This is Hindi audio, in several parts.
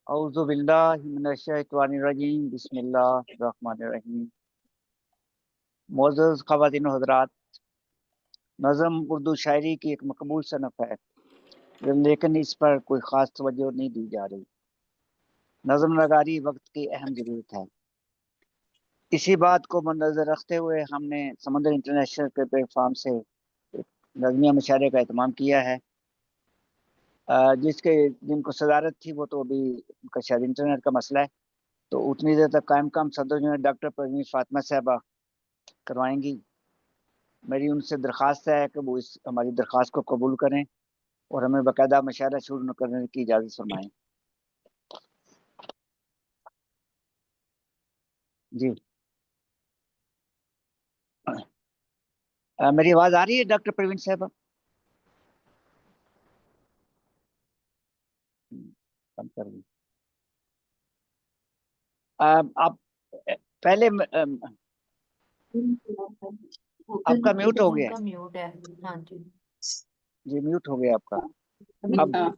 औज़ु बिल्लाहि मिनश्शैतानिर्रजीम बिस्मिल्लाहिर्रहमानिर्रहीम। मोअज़्ज़ज़ ख़वातीन व हज़रात, नज़म उर्दू शायरी की एक मकबूल सनफ़ है, लेकिन इस पर कोई ख़ास तवज्जो नहीं दी जा रही। नज़म नगारी वक्त की अहम ज़रूरत है। इसी बात को मद्देनज़र रखते हुए हमने समंदर इंटरनेशनल के प्लेटफार्म से एक नज़मिया मुशायरे का एहतमाम किया है। जिसके जिनको सदारत थी वो तो अभी उनका शायद इंटरनेट का मसला है, तो उतनी देर तक कायम काम सदर जो है डॉक्टर परवीन फातिमा साहबा करवाएंगी। मेरी उनसे दरख्वास्त है कि वो इस हमारी दरख्वास्त को कबूल करें और हमें बाकायदा मुशायरा शुरू करने की इजाज़त फरमाएं। जी, मेरी आवाज़ आ रही है डॉक्टर परवीन साहबा? बंद कर दी। आप पहले आपका म्यूट हो गया। उनका म्यूट है। हाँ जी जी, म्यूट हो गया आपका। अब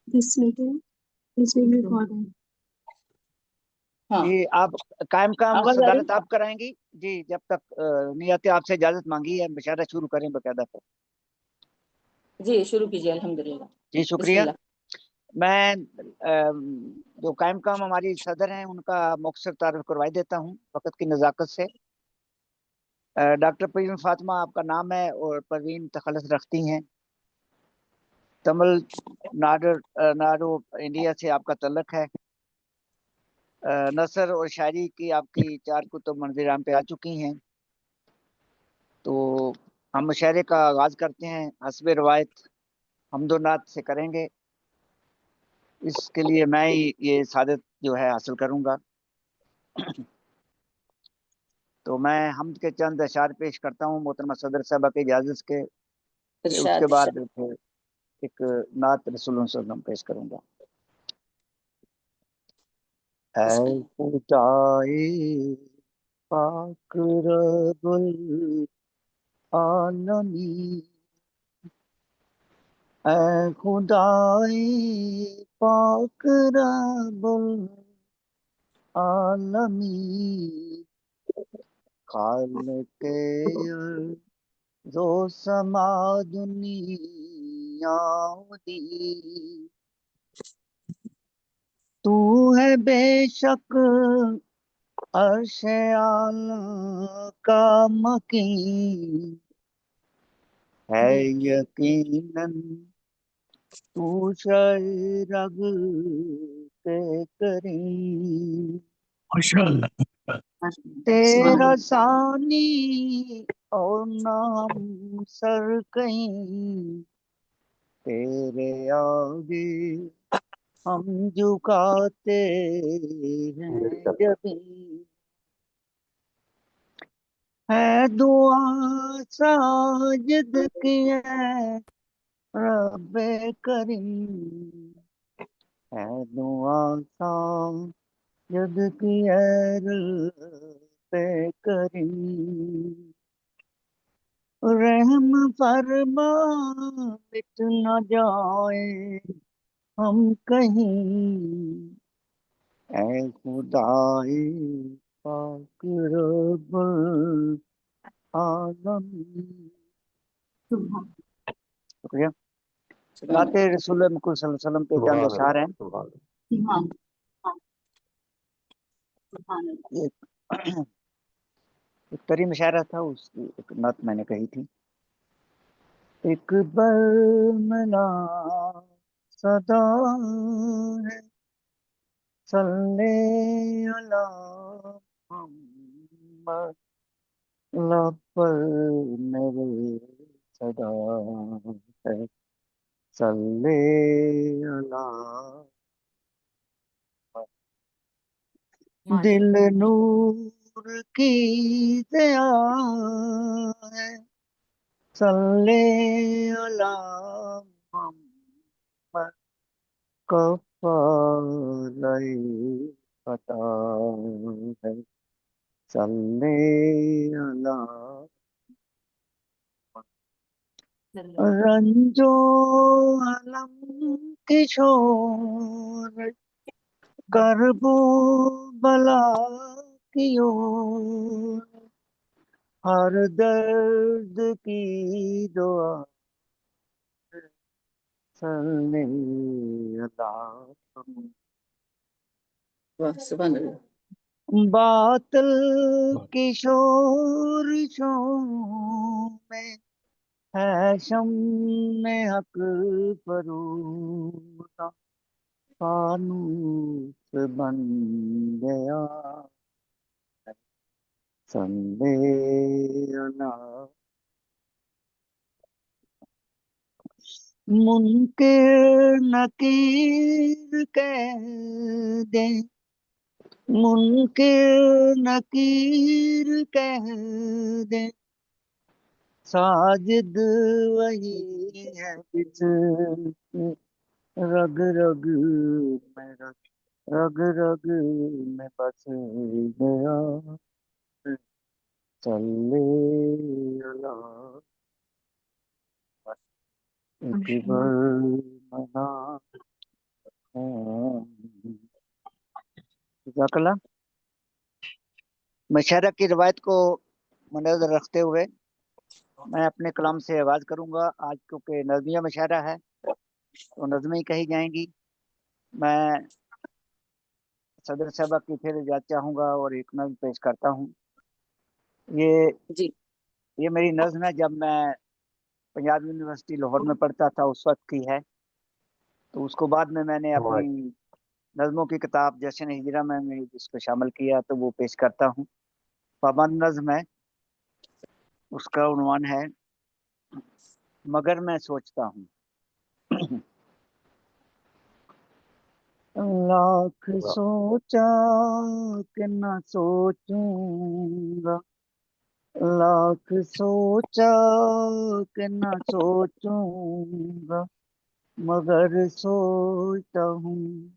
This meeting is being recorded. जी, आप कायम काम आवाज आ रही सदारत आप कराएंगी जी। जब तक नहीं आते आपसे इजाज़त मांगी है, मुशायरा शुरू करें बाकायदा पर। जी, शुरू कीजिए। अल्हम्दुलिल्लाह। जी, शुक्रिया। बिस्मिल्लाह। मैं जो कायम काम हमारी सदर हैं उनका मुख्तसर तारुफ करवाई देता हूँ वक़्त की नज़ाकत से। डॉक्टर परवीन फातिमा आपका नाम है और परवीन तखल्लुस रखती हैं। तमिल नाडु इंडिया से आपका तल्लुक़ है। नसर और शायरी की आपकी 4 कुतुब मंज़िल आम पे आ चुकी हैं। तो हम मुशायरे का आगाज़ करते हैं, हस्बे रवायत हम्दो नात से करेंगे। इसके लिए मैं ही ये सादत जो है हासिल करूँगा। तो मैं हम्द के चंद अशार पेश करता हूँ मोहतरमा सदर साहबा की इजाज़त के। उसके इरशाद बाद फिर एक नात रसूलुल्लाह सल्लल्लाहु अलैहि वसल्लम पेश करूँगा। ऐ खुदाए पाक रब्बुल आलमीन, ऐ खुदाए पाक रब्बुल आलमीन, खालिक़े अर्ज़ व समा दुनिया दी, तू है बेशक अर्श आला का मकीन, है यकीनन तू शए रग के करीम। माशाअल्लाह। तेरा सानी और नाम सर कहीं, तेरे आगे हम झुकाते हैं जबीं। है दुआ साजिद की है रब्बे करीम, है दुआ साजिद की है रब्बे करीम। रहम फरमा मिट न जाए हम कहीं, ऐ खुदाए पाक रब्बुल आलमीन। शुक्रिया। नाते रसूल मुकर्रम सल्लल्लाहु अलैहि वसल्लम के चंद अशार हैं। एक एक तरी मुशायरा था, उसकी एक नात मैंने कही थी। एक बरमला सदा है सल्ले अला मोहम्मद, लब पर मेरे सदा है सल्ले अला। दिल नूर की ज़िया है सल्ले अला मोहम्मद, कफ़ालए फ़ता है सल्ले अला। रंजो अलम किशोर करबो बला की ओर, हर दर्द की दुआ सल्ले अल्लाह। वाह सुभान अल्लाह। बातिल की शोरशों में है शम्मे हक फरोजा, फानूस बन गया संदे अला। मुनकिर नकीर कह दे, मुनकिर नकीर कह दे, साजिद वही है जिस रग रग में रग रग में बस गया सल्ले अला। एक बार मना जज़ाकल्लाह। मशहरा की रवायत को मद्देनजर रखते हुए मैं अपने कलाम से आगाज करूंगा। आज क्योंकि नज़मिया मशहरा है तो नज़में ही कही जाएंगी। मैं सदर साहबा की फिर इजाज़त चाहूंगा और एक नज़्म पेश करता हूँ। ये जी ये मेरी नज़्म है, जब मैं पंजाब यूनिवर्सिटी लाहौर में पढ़ता था उस वक्त की है। तो उसको बाद में मैंने अपनी नज़मों की किताब जश्न हिजरा में इसको शामिल किया, तो वो पेश करता हूँ। पाबंद नज़्म है, उसका उन्वान है मगर मैं सोचता हूँ। लाख सोचा कि न सोचूंगा, लाख सोचा कि न सोचूंगा, मगर सोचता हूँ।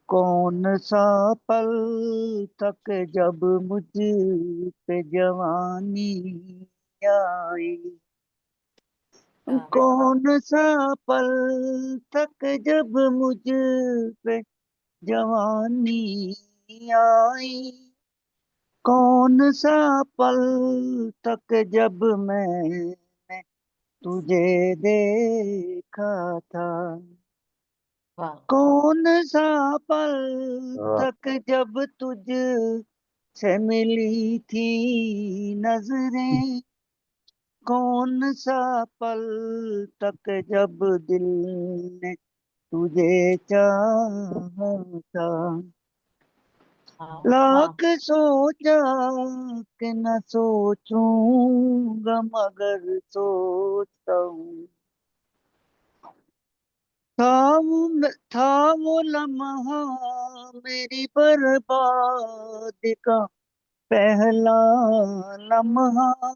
कौन सा पल तक जब मुझ पे जवानी आई, कौन सा पल तक जब मुझ पे जवानी आई, कौन सा पल तक जब मैंने तुझे देखा था, वाह कौन सा पल तक जब तुझ से मिली थी नजरें, कौन सा पल तक जब दिल ने तुझे चाहा था। लाख सोचा कि न सोचूंगा, मगर सोचता हूँ। था वो लम्हा मेरी बर्बादी का पहला लम्हा,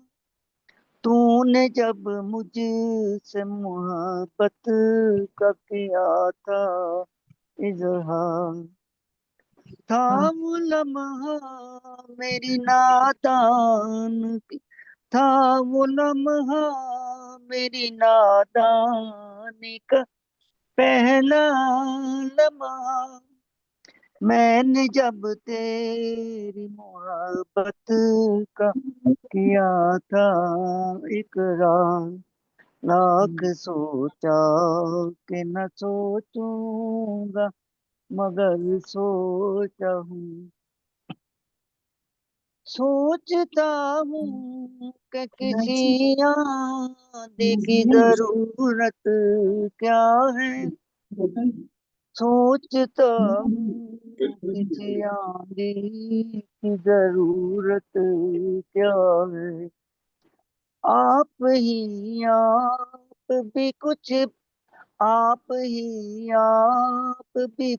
तूने जब मुझसे मोहब्बत का किया था इजहार। था वो लम्हा मेरी नादान की, था वो लम्हा मेरी नादानी का पहला लम्हा, मैंने जब तेरी मोहब्बत का किया था इकरार। लाख सोचा कि न सोचूंगा, मगर सोचा हूँ। सोचता हूँ कि किसी आदि की जरूरत क्या है, सोचता हूँ किसी आंधी की जरूरत क्या है। आप ही आप भी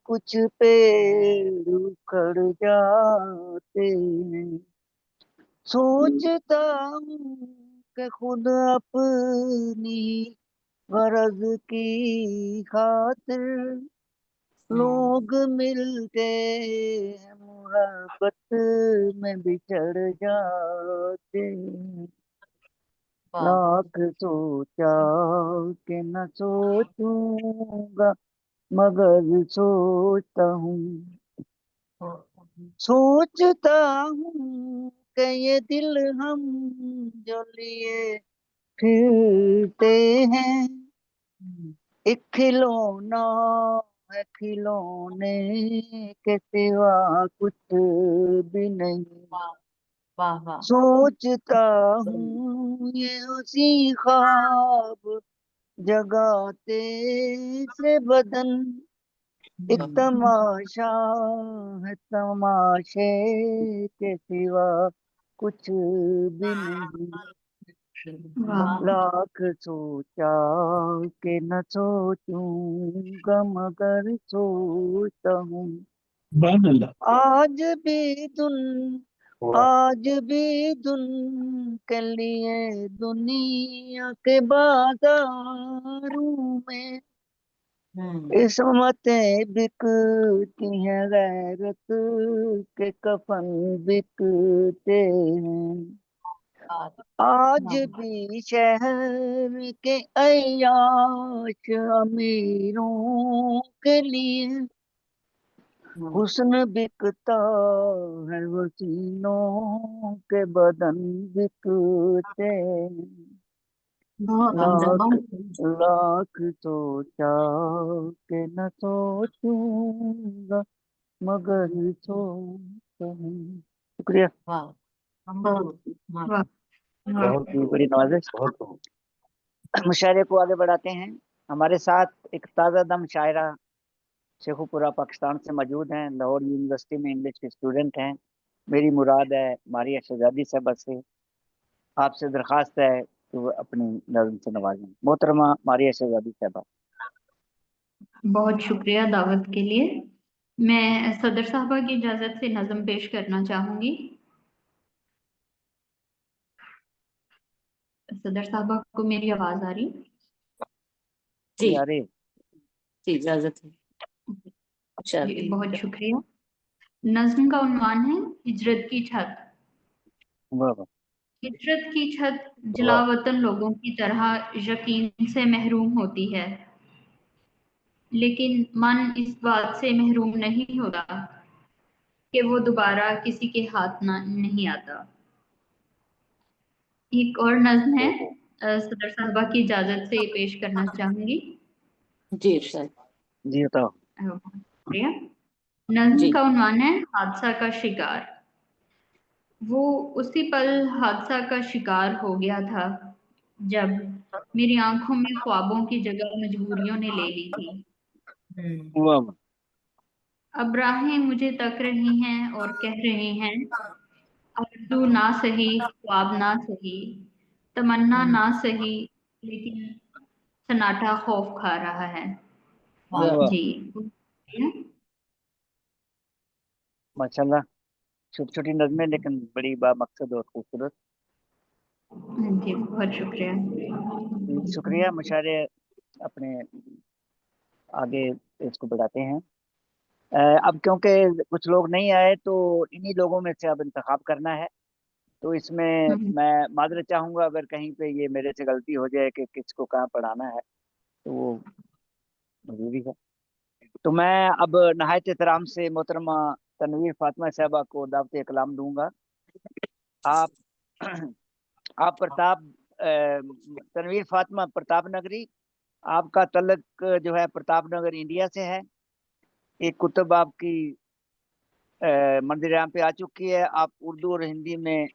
कुछ पेड़ उखड़ जाते हैं। सोचता हूँ कि खुद अपनी गरज की खातिर लोग मिलके मोहब्बत में बिछड़ जाते हैं। वाह लाख सोचा कि न सोचूंगा मगर सोचता हूँ, सोचता हूँ कि ये दिल हम जो लिए फिरते हैं, एक खिलौना है, खिलौने के सिवा कुछ भी नहीं। वाह वाह वाह सोचता हूँ ये उसी ख्वाब जगाते से बदन, एक तमाशा है, तमाशे के सिवा कुछ भी नहीं। वाह लाख सोचा कि न सोचूंगा मगर सोचता हूँ, सुभान अल्लाह। आज भी धुन के लिए दुनिया के बाजारों में इसमतें बिकती हैं, गैरत के कफन बिकते हैं। आज भी शहर के अय्याश अमीरों के लिए हुस्न बिकता है, हसीनों के बदन बिकते हैं। बहुत उम्दा, लाख बहुत उम्दा। लाख सोचा के न सोचूंगा मगर सोचता हूँ। शुक्रिया। वाह बहुत वाह वाह वाह। जी, बड़ी नवाजिश। मुशायरे को आगे बढ़ाते हैं। हमारे साथ एक ताज़ा दम शायरा शेखुपुरा पाकिस्तान से मौजूद हैं। लाहौर यूनिवर्सिटी में इंग्लिश के स्टूडेंट हैं। मेरी मुराद है मारिया शहजादी साहबा से। आपसे दरख्वास्त है कि वो अपनी नज़म से नवाजें। मोहतरमा मारिया शहजादी साहबा। बहुत शुक्रिया दावत के लिए। मैं सदर साहबा की इजाज़त से नज़म पेश करना चाहूँगी। सदर साहबा को मेरी आवाज़ आ रही? जी यारे जी इजाजत है जी, बहुत शुक्रिया। नज़्म का उन्वान है हिजरत की छत। वाह वाह। हिजरत की छत जलावतन लोगों की तरह यकीन से महरूम होती है, लेकिन मन इस बात से महरूम नहीं होता कि वो दोबारा किसी के हाथ नहीं आता। एक और नज़्म है, सदर साहबा की इजाज़त से पेश करना चाहूँगी। जी इरशाद। जी बताओ। शुक्रिया। नज़्म जी का उन्वान है हादसा का शिकार। वो उसी पल हादसा का शिकार हो गया था जब मेरी आंखों में ख्वाबों की जगह मजबूरियों ने ले ली थी। वाह वाह। अब राहें मुझे तक रही हैं और कह रहे हैं, आरज़ू ना सही, ख्वाब ना सही, तमन्ना ना सही, लेकिन सन्नाटा खौफ खा रहा है। वाह जी माशाल्लाह। छोटी छोटी नज़में लेकिन बड़ी बामकसद और खूबसूरत। जी, बहुत शुक्रिया। शुक्रिया। मुशायरे अपने आगे इसको बढ़ाते हैं। अब क्योंकि कुछ लोग नहीं आए तो इन्हीं लोगों में से अब इंतखाब करना है। तो इसमें मैं माजरत चाहूँगा अगर कहीं पे ये मेरे से गलती हो जाए कि किसको कहाँ पढ़ाना है, तो वो जरूरी है। तो मैं अब नहायत एहतराम से मोहतरमा तनवीर फातिमा साहबा को दावत कलाम दूंगा। आप आप तनवीर फातिमा प्रताप नगरी, आपका तलक जो है प्रताप नगर इंडिया से है। एक कुतुब आपकी मंदिर आम पे आ चुकी है। आप उर्दू और हिंदी में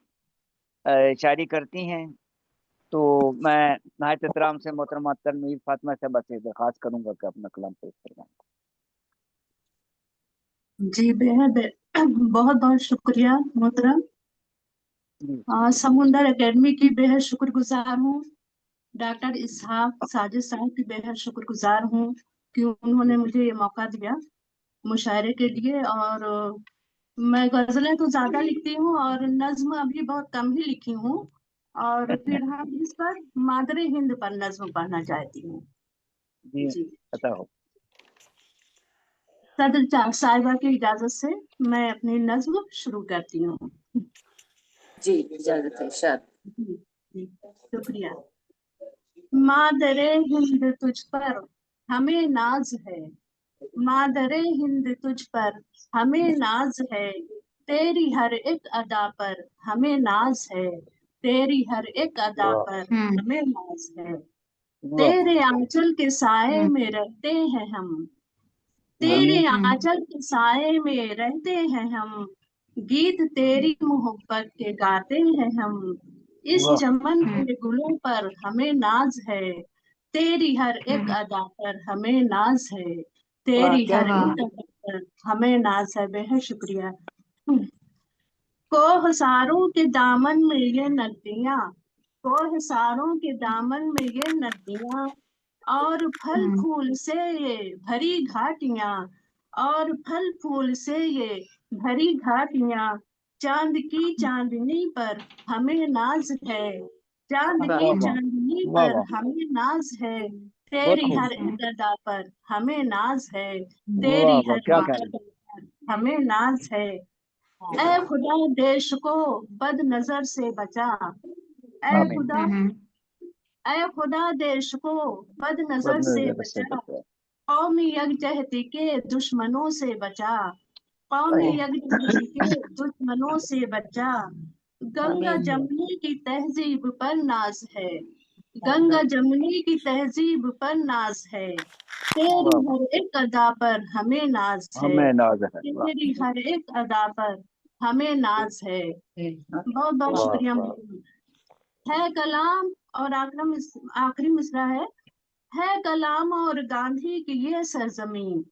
शायरी करती हैं। तो मैं नहायत एहतराम से मोहतरमा तनवीर फातिमा साहबा से दरख्वास्त करूंगा कि अपना कलाम पेश करवाएं। जी बेहद बहुत बहुत शुक्रिया मोहतरम। जी समुंदर एकेडमी की बेहद शुक्रगुजार हूँ। डॉक्टर इसहाक साजिद साहब की बेहद शुक्रगुजार हूँ कि उन्होंने मुझे ये मौका दिया मुशायरे के लिए। और मैं गजलें तो ज्यादा लिखती हूँ और नज्म अभी बहुत कम ही लिखी हूँ। और फिर हम इस पर मादरे हिंद पर नज्म पढ़ना चाहती हूँ। जी जी, पता हो। सदर साहिबा की इजाजत से मैं अपनी नज्म शुरू करती हूँ। जी इजाजत है इरशाद। जी, शुक्रिया। मादरे हिंद तुझ पर हमें नाज है, मादरे हिंद तुझ पर हमें नाज है, तेरी हर एक अदा पर हमें नाज है, तेरी हर एक अदा पर हमें नाज है। तेरे आंचल के साए में रहते हैं हम, तेरे आंचल के साए में रहते हैं हम, गीत तेरी मोहब्बत के गाते हैं हम। इस चमन के गुलों पर हमें नाज है, तेरी हर एक अदा पर हमें नाज है, तेरी क्या हर एक अदा पर हमें नाज है। बेहद शुक्रिया। कोहसारों के दामन में ये नदियाँ, कोहसारों के दामन में ये नदियाँ, और फल फूल से ये भरी घाटियाँ, और फल फूल से ये भरी घाटियाँ, चांद की चांदनी पर हमें नाज है, चांद की चांदनी पर हमें नाज है, तेरी हर एक अदा पर हमें नाज है, तेरी हर क्या एक अदा पर हमें नाज है। ऐ खुदा देश को बद नजर से बचा, ऐ खुदा, ऐ खुदा देश को बद नजर से बचा, कौमी यकजहती के दुश्मनों से बचा, कौमी यकजहती के दुश्मनों से बचा। गंगा जमुनी की तहजीब पर नाज है, गंगा जमुनी की तहजीब पर नाज है, तेरी हर एक अदा पर हमें नाज है, हमें नाज है। तेरी हर एक अदा पर हमें नाज है। बहुत बहुत शुक्रिया। है कलाम, और आखिरी मिसरा है कलाम और गांधी की ये सरजमीं,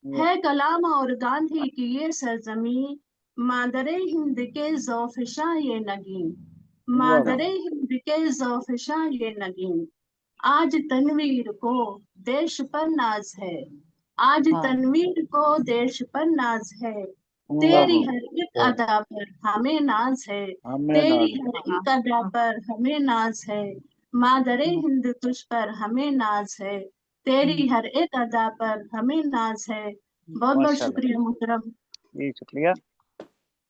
है कलाम और गांधी की ये सरजमीं, मादरे हिंद के ज़ौफ़िशा ये नगीं, मादरे हिंद के ज़ौफ़िशा ये नगीं। आज तनवीर को देश पर नाज है, आज तनवीर को देश पर नाज है, तेरी हर एक अदा पर हमें नाज है, तेरी हर एक अदा पर हमें नाज है, मादरे हिंद तुझ पर हमें नाज है, तेरी हर एक अदा पर हमें नाज है। बहुत बहुत शुक्रिया मोहतरम जी, शुक्रिया।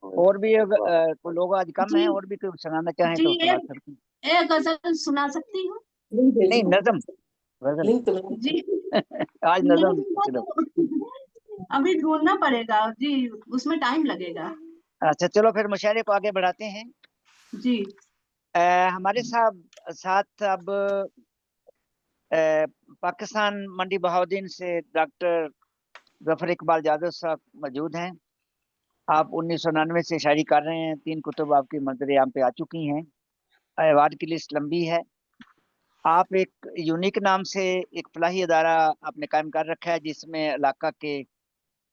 और भी कोई लोग आज कम है, और भी कोई सुनाना चाहें जी, तो सुना सकते हैं। एक गजल सुना सकती हूँ नहीं, नज़म, गजल जी। आज नज़म तो अभी ढूंढना पड़ेगा जी, उसमें टाइम लगेगा। अच्छा, चलो फिर मुशायरे को आगे बढ़ाते हैं जी। हमारे साथ अब पाकिस्तान मंडी बहाउद्दीन से डॉक्टर जफर इकबाल जादव साहब मौजूद हैं। आप 1999 से शायरी कर रहे हैं, 3 कुतुब आपकी मंजर आम पे आ चुकी हैं, अवार्ड की लिस्ट लंबी है। आप एक यूनिक नाम से एक फलाही अदारा आपने कायम कर रखा है, जिसमें इलाका के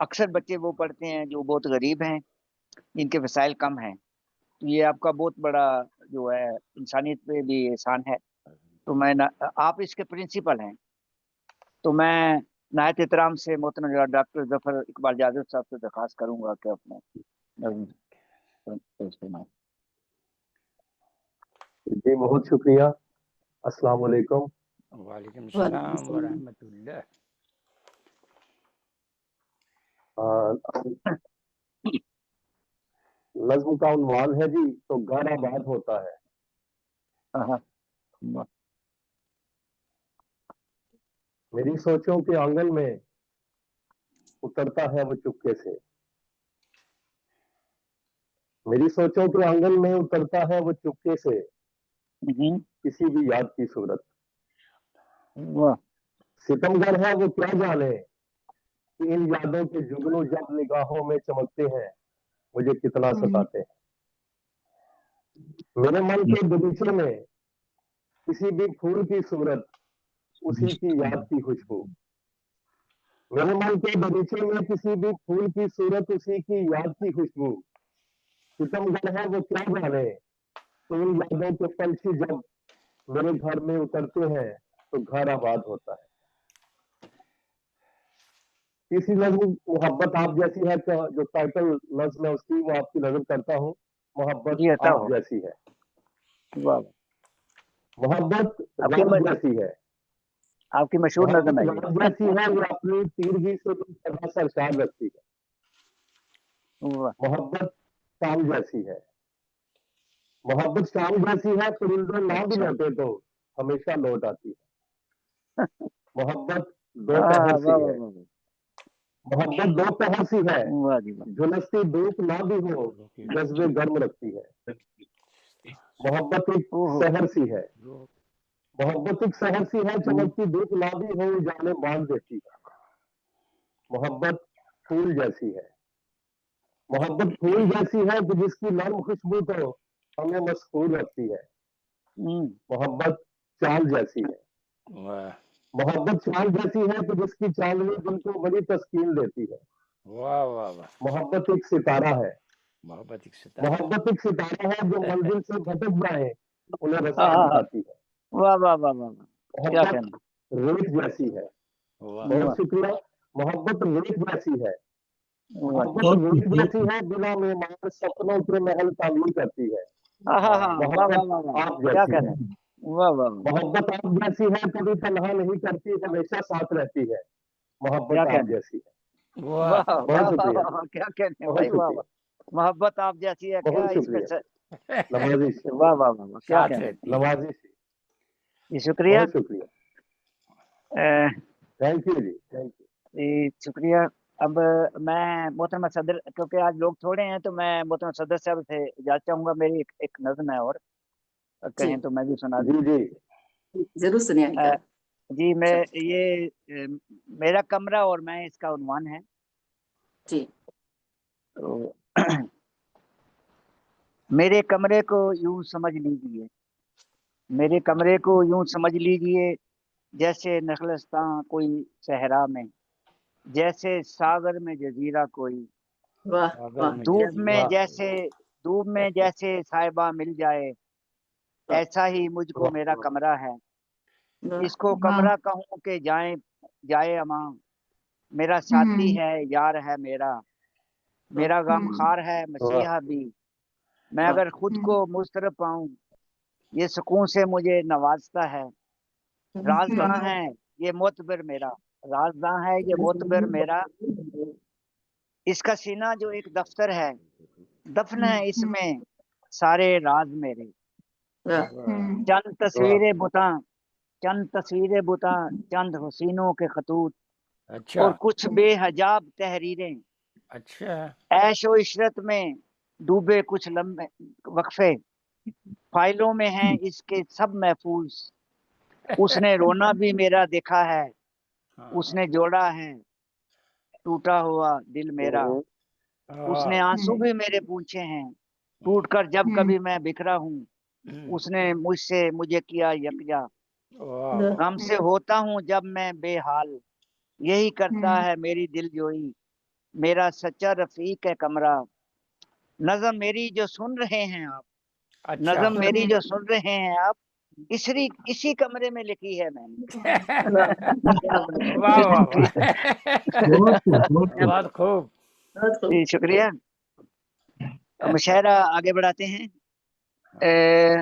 अक्सर बच्चे वो पढ़ते हैं जो बहुत गरीब हैं, जिनके वसाइल कम हैं। तो ये आपका बहुत बड़ा जो है इंसानियत पे भी एहसान है। तो आप इसके प्रिंसिपल हैं, तो मैं नायत एहतराम से मोहतरम डॉक्टर जफर इकबाल जादव साहब से दरख्वास्त करूंगा कि अपने नज़्म पेश फरमाएं। जी, बहुत शुक्रिया। अस्सलाम वालेकुम। वालेकुम सलाम व रहमतुल्लाह। नज्म का उन्वान है जी, तो घर आबाद होता है। मेरी सोचों के आंगन में उतरता है वो चुपके से, मेरी सोचों के आंगन में उतरता है वो चुपके से, किसी भी याद की सूरत। सितमगर है वो क्या जाने कि इन यादों के जुगनू जब निगाहों में चमकते हैं मुझे कितना सताते हैं। मेरे मन के बगीचे में किसी भी फूल की सूरत, उसी की याद की खुशबू। मेरे मन के बगीचे में किसी भी फूल की सूरत, उसी की याद की खुशबू। सितमगर है वो क्या जाने तो इन यादों के पंछी जब मेरे घर में उतरते हैं तो घर आबाद होता है। तीसरी नज्म मोहब्बत आप जैसी है, जो टाइटल नज्म है उसकी, वो आपकी नजर करता हूँ। मोहब्बत आप जैसी है, मोहब्बत रात जैसी है, आपकी मशहूर नज्म है रात जैसी है, वो अपनी तीरगी से सदा सरशार रखती है। मोहब्बत शाम जैसी है, मोहब्बत शाम जैसी है, परिंदे ना भी लौटे तो हमेशा लौट आती है। मोहब्बत दोपहर सी वाह वाह है, वाह मोहब्बत दोपहर सी है, वाह जी वाह। झुलसती धूप ना भी हो जज्बे गर्म रखती है। मोहब्बत एक ओहो शहर सी है, मोहब्बत एक शहर सी है, चमकती धूप ना भी हो उजाले बांध देती है। मोहब्बत फूल जैसी है, मोहब्बत फूल जैसी है कि जिसकी नर्म खुशबू तो हमें मस्हूर रखती है। मोहब्बत चाल जैसी है, वाह मोहब्बत चाल जैसी है कि जिसकी चाल में दिल को बड़ी तस्कीन देती है। वाह वाह वाह। मोहब्बत एक सितारा है, मोहब्बत एक सितारा। मोहब्बत एक सितारा है जो मंजिल से भटक जाए उन्हें रास्ता हाँ दिखाती है। वाह वाह वाह वाह वाह, क्या मोहब्बत कहना। रेत जैसी है, वाह बहुत वाह शुक्रिया। मोहब्बत रेत जैसी है, वाह मोहब्बत रेत जैसी है, बिना मेहमान सपनों के महल तामीर करती है। हाँ हाँ हाँ, वाह वाह मोहब्बत वाह वाह, आप क्या जैसी कहना। है, वाह वाह वाह, मोहब्बत आप जैसी है, कभी तन्हा नहीं करती, हमेशा साथ रहती है। क्या मोहब्बत आप कहना। जैसी है। वाह वाह वाह बहुत वाह शुक्रिया, वाह, क्या कहने बहुत भाई, वाह शुक्रिया, वाह। मोहब्बत आप जैसी है, क्या बहुत इसमें शुक्रिया। नवाजिश, वाह वाह वाह वाह, क्या साथ कहना। रहती है। नवाजिश, जी शुक्रिया। बहुत शुक्रिया, अ, थैंक यू जी, थैंक यू। जी शुक्रिया। अब मैं मोहतरमा सदर, क्योंकि आज लोग थोड़े हैं, तो मैं मोहतरमा सदर साहब से इजाजत चाहूंगा। मेरी एक नज़्म है, और जी कहें तो मैं भी सुना दूं। जी जी जरूर सुनिएगा। जी मैं ये मेरा कमरा और मैं, इसका उन्वान है। जी तो मेरे कमरे को यूं समझ लीजिए, मेरे कमरे को यूं समझ लीजिए, जैसे नखलस्तां कोई सहरा में, जैसे सागर में जजीरा कोई, वाह सागर वाह में धूप जजी में वाह जैसे धूप में जैसे साहिबा मिल जाए, ऐसा ही मुझको मेरा कमरा है। वाह इसको वाह। कमरा कहूँ कि जाए जाए अमा, मेरा साथी है, यार है मेरा, मेरा गमखार है मसीहा भी। मैं वाह अगर खुद को मुस्तरब पाऊं, ये सुकून से मुझे नवाजता है। राजदां है ये मोतबर मेरा, राजदां है ये मोतबर मेरा। इसका सीना जो एक दफ्तर है, दफन है इसमें सारे राज मेरे। वाह चंद तस्वीरें बुता, चंद तस्वीरें बुता, चंद हुसीनों के खतूत, अच्छा और कुछ बेहजाब तहरीरें। अच्छा ऐशो इशरत में डूबे कुछ लम्हे वक्फे, फाइलों में हैं इसके सब महफूज। उसने रोना भी मेरा देखा है, हाँ उसने जोड़ा है टूटा हुआ दिल मेरा। उसने हाँ आंसू भी मेरे पूछे हैं, टूट कर जब कभी मैं बिखरा हूँ। उसने मुझसे मुझे किया यकजा, वाह वाह गम से होता हूँ जब मैं बेहाल। यही करता है मेरी दिलजोई, मेरा सच्चा रफीक है कमरा। नज़म मेरी जो सुन रहे हैं आप, अच्छा नज़म मेरी जो सुन रहे हैं आप, इसी कमरे में लिखी है मैंने। वाह वाह वाह बहुत बहुत खूब। बहुत खूब। जी शुक्रिया। मुशायरा आगे बढ़ाते हैं।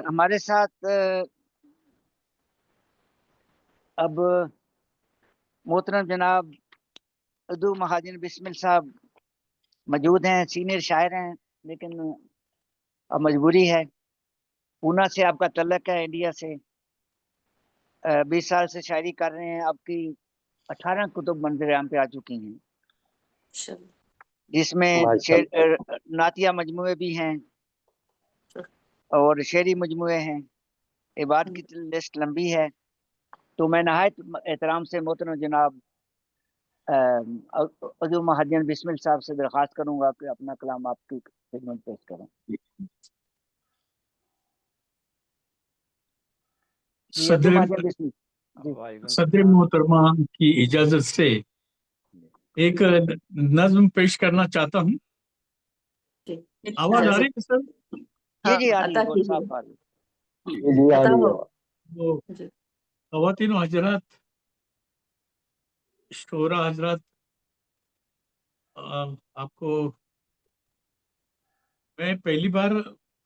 हमारे साथ अब मोहतरम जनाब उर्दू महाजन बिस्मिल साहब मौजूद हैं। सीनियर शायर हैं, लेकिन अब मजबूरी है। पूना से आपका तल्लक है, इंडिया से 20 साल से शायरी कर रहे हैं। आपकी 18 कुतुब मंजर आम पे आ चुकी हैं, चलो, जिसमें माशाल्लाह, नातिया मजमुए भी हैं और शेरी मजमुए हैं। इबाद की लिस्ट लंबी है। तो मैं नहायत एहतराम से मोहतरम जनाब उर्दू महाजन बिस्मिल साहब से दरख्वास्त करूंगा कि अपना कलाम आपकी खिदमत पेश करें। जी उर्दू सदर महाजन बिस्मिल। जी वालेकुम सदर सलाम। मोहतरमा की इजाजत से एक नज्म पेश करना चाहता हूँ। जी आवाज आ इजाजत। रही है सर? जी हाँ जी आ रही है, अता बहुत कीजिए, साफ आ रही जी आ अता रही हो। है। वो जी खवातीन हजरात, शोरा हजरात, आपको मैं पहली बार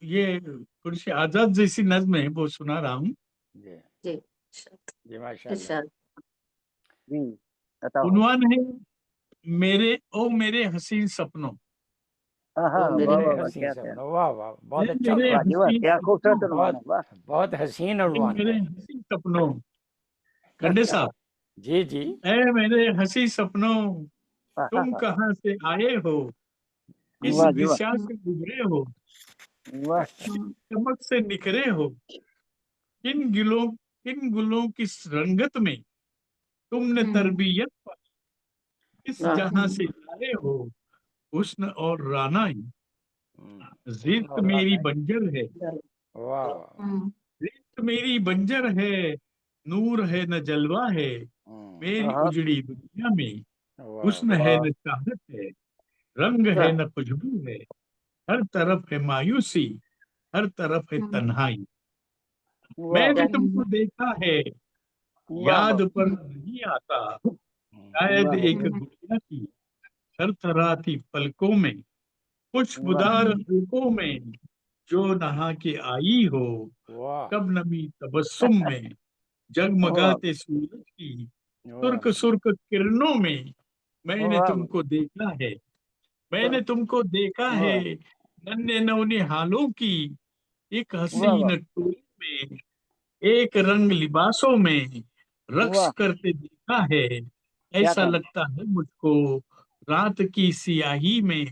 ये थोड़ी सी आजाद जैसी नज्म है वो सुना रहा हूँ। जी जी जी माशाल्लाह। इरशाद। जी बताओ। उन्वान है मेरे हसीन सपनों। हाँ, वो मेरे वाह मेरे वाह वाह, हसीन क्या सपनों, कहना, वाह वाह, बहुत ये अच्छा मेरे उन्वान, वाह जी वाह, हसीन क्या खूबसूरत सपनों, उन्वान है, बहुत वाह। बहुत हसीन ये उन्वान मेरे है। हसीन सपनों, खंडे साहब, जी जी। ऐ मेरे हसी सपनों, हाँ, हाँ, तुम हाँ, कहाँ से आए हो, किस वाह जी वाह, दिशा से गुजरे हो, वाह चमक से निखरे हो, किन गुलों की रंगत में तुमने तरबियत पाई, किस वाह जहां से लाए हो हुस्न और रानाई। जिल्त मेरी बंजर है, वाह वाह, जिल्त मेरी बंजर है, नूर है न जलवा है, मेरी हाँ, उजड़ी दुनिया में वाह हुस्न है न चाहत है, रंग है वाह न खुशबू है, हर तरफ है मायूसी, हर तरफ है तन्हाई। वाह मैंने वाह तुमको देखा है, वाह याद वाह पर नहीं आता, शायद वाह वाह, एक गुड़िया की थरथराती पलकों में, वाह खुशबुदार हलकों में जो नहा के आई हो, वाह कब नमी तबस्सुम में वाह जगमगाते सूरज की वाह सुर्ख सुर्ख किरणों में मैंने वाह तुमको देखा है, मैंने तुमको देखा है, वाह नन्हे नौने हालों की एक वाह वाह हसीन टोली में, एक रंग लिबासों में रक्स वाह, करते देखा है। क्या ऐसा कहना, लगता है मुझको रात की सियाही में,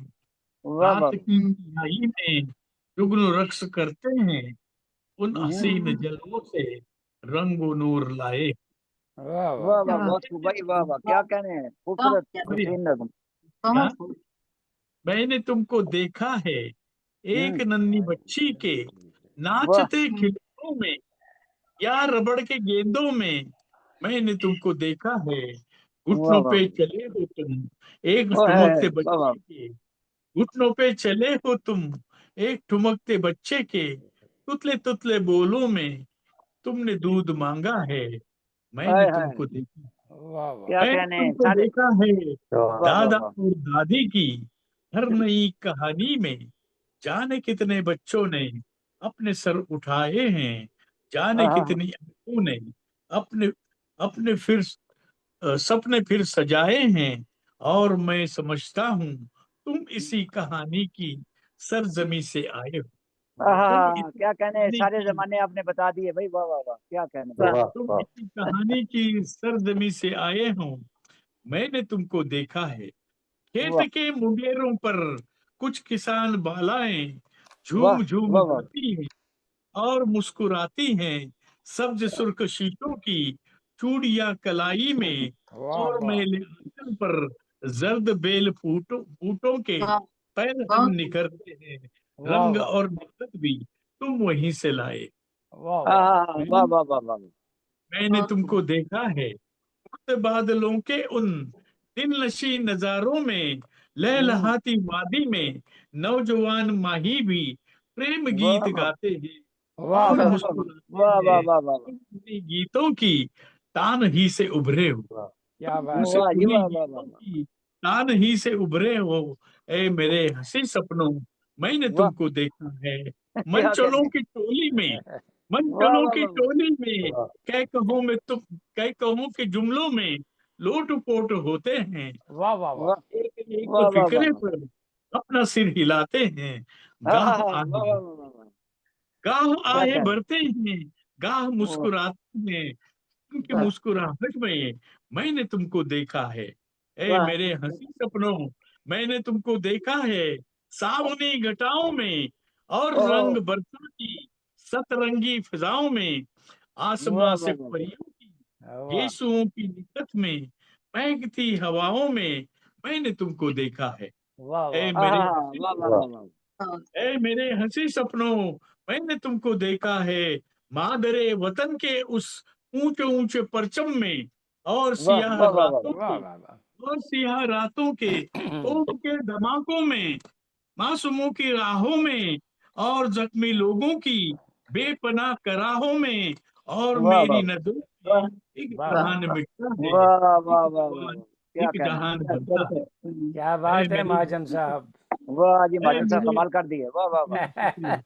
वाह रात वाह की सियाही में जुगनू रक्स करते हैं, उन हम्म, हसीन जलवों से रंग व नूर लाए। वाह वाह, वाह वाह, बहुत खूब भाई, वाह वाह, क्या कहने हैं, खूबसूरत बढ़िया। हसीन नज़म। हाँ, बहुत खूब। मैंने तुमको देखा है, एक हम्म, नन्ही बच्ची के वाह नाचते खिलौनों में या रबड़ के गेंदों में मैंने तुमको देखा है, वाह घुटनों वाह पे चले हो तुम एक वाह ठुमकते वाह वाह बच्चे के, घुटनों पे चले हो तुम एक ठुमकते बच्चे के, तुतले तुतले बोलों में तुमने दूध मांगा है, मैंने हाय हाय, तुमको देखा, वाह वाह, क्या मैंने कहने हैं तुमको सारे, देखा है, वाह वाह दादा वाह, और दादी की हर नई कहानी में जाने कितने बच्चों ने अपने सर उठाए हैं, जाने हाँ हाँ हाँ, कितनी आंखों ने अपने अपने सपने फिर सजाए हैं, और मैं समझता हूँ तुम इसी कहानी की सरजमी से आए हो, हाँ हाँ तुम हाँ, इसी क्या कहने हैं, कहानी सारे की जमाने आपने बता दिए भाई, वाह वाह वाह, क्या कहने भाई, वाह तुम इसी कहानी की सरजमी से आए हो, मैंने तुमको देखा है, खेत वाह के मुंगेरों पर कुछ किसान बालाएं वाह झूम झूम वाह वाह गाती हैं और मुस्कुराती हैं, सब्ज सुर्ख शीटों की चूड़ियां कलाई में, वाह और वाह, मेले आंचल पर जर्द बेल फूटों फूटों के वाह, पैर हम बहुत खूब। निखरते हैं, वाह रंग वाह, और निखत भी तुम वहीं से लाए। वाह हाँ वाह, हाँ हाँ, वाह वाह वाह वाह, मैंने बहुत खूब। तुमको देखा है, उड़ते बादलों के उन दिलनशी नजारों में, हम्म, लहलहाती वादी में नौजवान माही भी प्रेम वाह गीत वाह गाते हैं वाह और वाह वाह, मुस्कुराते वाह वाह हैं, वाह वाह तुम उन्हीं गीतों की तान ही से उभरे हो, क्या तुम बात से है, वाह जी उन्हीं वाह वाह वाह गीतों की तान ही से उभरे हो, ए मेरे हंसी सपनों, मैंने वाह, तुमको देखा है, क्या कहने मंचलों हैं, की टोली में, वाह मंचलों वाह की वाह वाह, टोली में, कह कहो में तुम, कह कहो के जुमलों में लोट पोट होते हैं, वाह वाह वाह, वाह एक एक वाह वाह वाह फिक्रे वाह, पर अपना सिर हिलाते हैं, हाँ हाँ गाह हाँ, आए वाह वाह वाह वाह वाह, गाह क्या आए कहने बढ़ते हैं, गाह हैं, मुस्कुराते हैं, उनकी वाह मुस्कुराहट में मैंने तुमको देखा है, ए वाह मेरे हंसी सपनों, मैंने तुमको देखा है, सावनी घटाओं में और ओहो, रंग बरसा की सतरंगी फिजाओं में, वाह आसमां से वाह वाह परियों की वाह गेसुओं की निकट में, महकती हवाओं में मैंने तुमको देखा है, वाह ए वाह, हाँ मेरे हाँ हाँ, हंसी वाह वाह सपनों, वाह वाह, बहुत ए मेरे हंसी सपनों, मैंने तुमको देखा है, मादरे वतन के उस ऊंचे ऊंचे परचम में, और वाह सियाह वाह वाह वाह, रातों वाह के, वाह वाह, और सियाह रातों के तोप के धमाकों में, मासूमों की राहों में और जख्मी लोगों की बेपनाह कराहों में, और वाह मेरी वाह नजरों वाह में एक वाह वाह, जहान मिटता है, वाह वाह एक वाह वाह जवान, वाह, क्या एक कहने जहान हैं, बनता है, क्या ऐ बात है मेरे महाजन साहब। वाह जी, ऐ महाजन साहब मेरे कमाल कर दिए, वाह वाह वाह,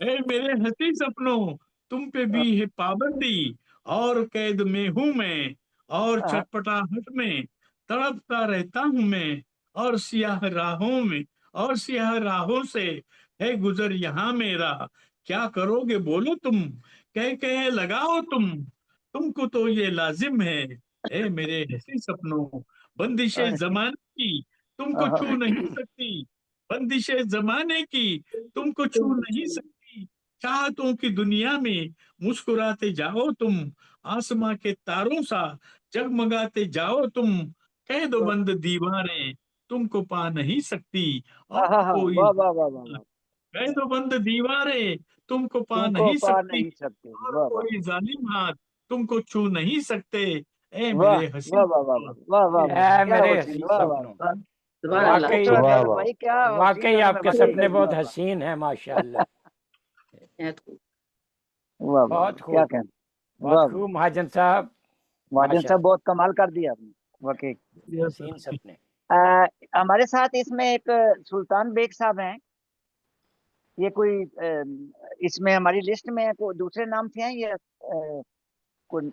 ए मेरे हंसी सपनों, तुम पे भी है पाबंदी, और कैद में हूं मैं, और हाँ छटपटाहट में तड़पता रहता हूं मैं, और सियाह राहों में और सियाह राहों से है गुजर यहाँ मेरा। क्या करोगे बोलो तुम, कह लगाओ तुमको तो ये लाजिम है। ए मेरे हंसी सपनों, बंदिशे जमाने की तुमको छू नहीं सकती। बंदिशे जमाने की तुमको छू नहीं सकती। चाहतों की दुनिया में मुस्कुराते जाओ तुम, आसमां के तारों सा जगमगाते जाओ तुम। कह दो बंद दीवारें तुमको पा नहीं सकती। और कोई वाह वाह वाह वाह वाह, कह दो बंद दीवारें तुमको पा तुमको नहीं पा सकती। नहीं सकते। और वाह वाह कोई जालिम हाथ तुमको छू नहीं सकते। ए वाह मेरे हंसी वाह वाह वाह वाह वाह वाह, ऐ क्या मेरे हुसैन, हसीन वाह वाह, सपनों, वाह, सुभान क्या अल्लाह। वाकई खूबसूरत वाह नज़म वाह भाई, क्या हसीन वाकई नज़म है, आपके वाकई सपने बहुत वाह वाह हसीन हैं माशाल्लाह। निहायत खूब। वाह वाह, बहुत क्या खूब, कहना। बहुत वाह वाह, खूब महाजन साहब, महाजन साहब माशाल्लाह, बहुत कमाल कर दिया आपने, वाकई। हसीन सपने। हमारे साथ इसमें एक सुल्तान बेग साहब हैं। ये कोई इसमें हमारी लिस्ट में कोई दूसरे नाम से हैं या कोई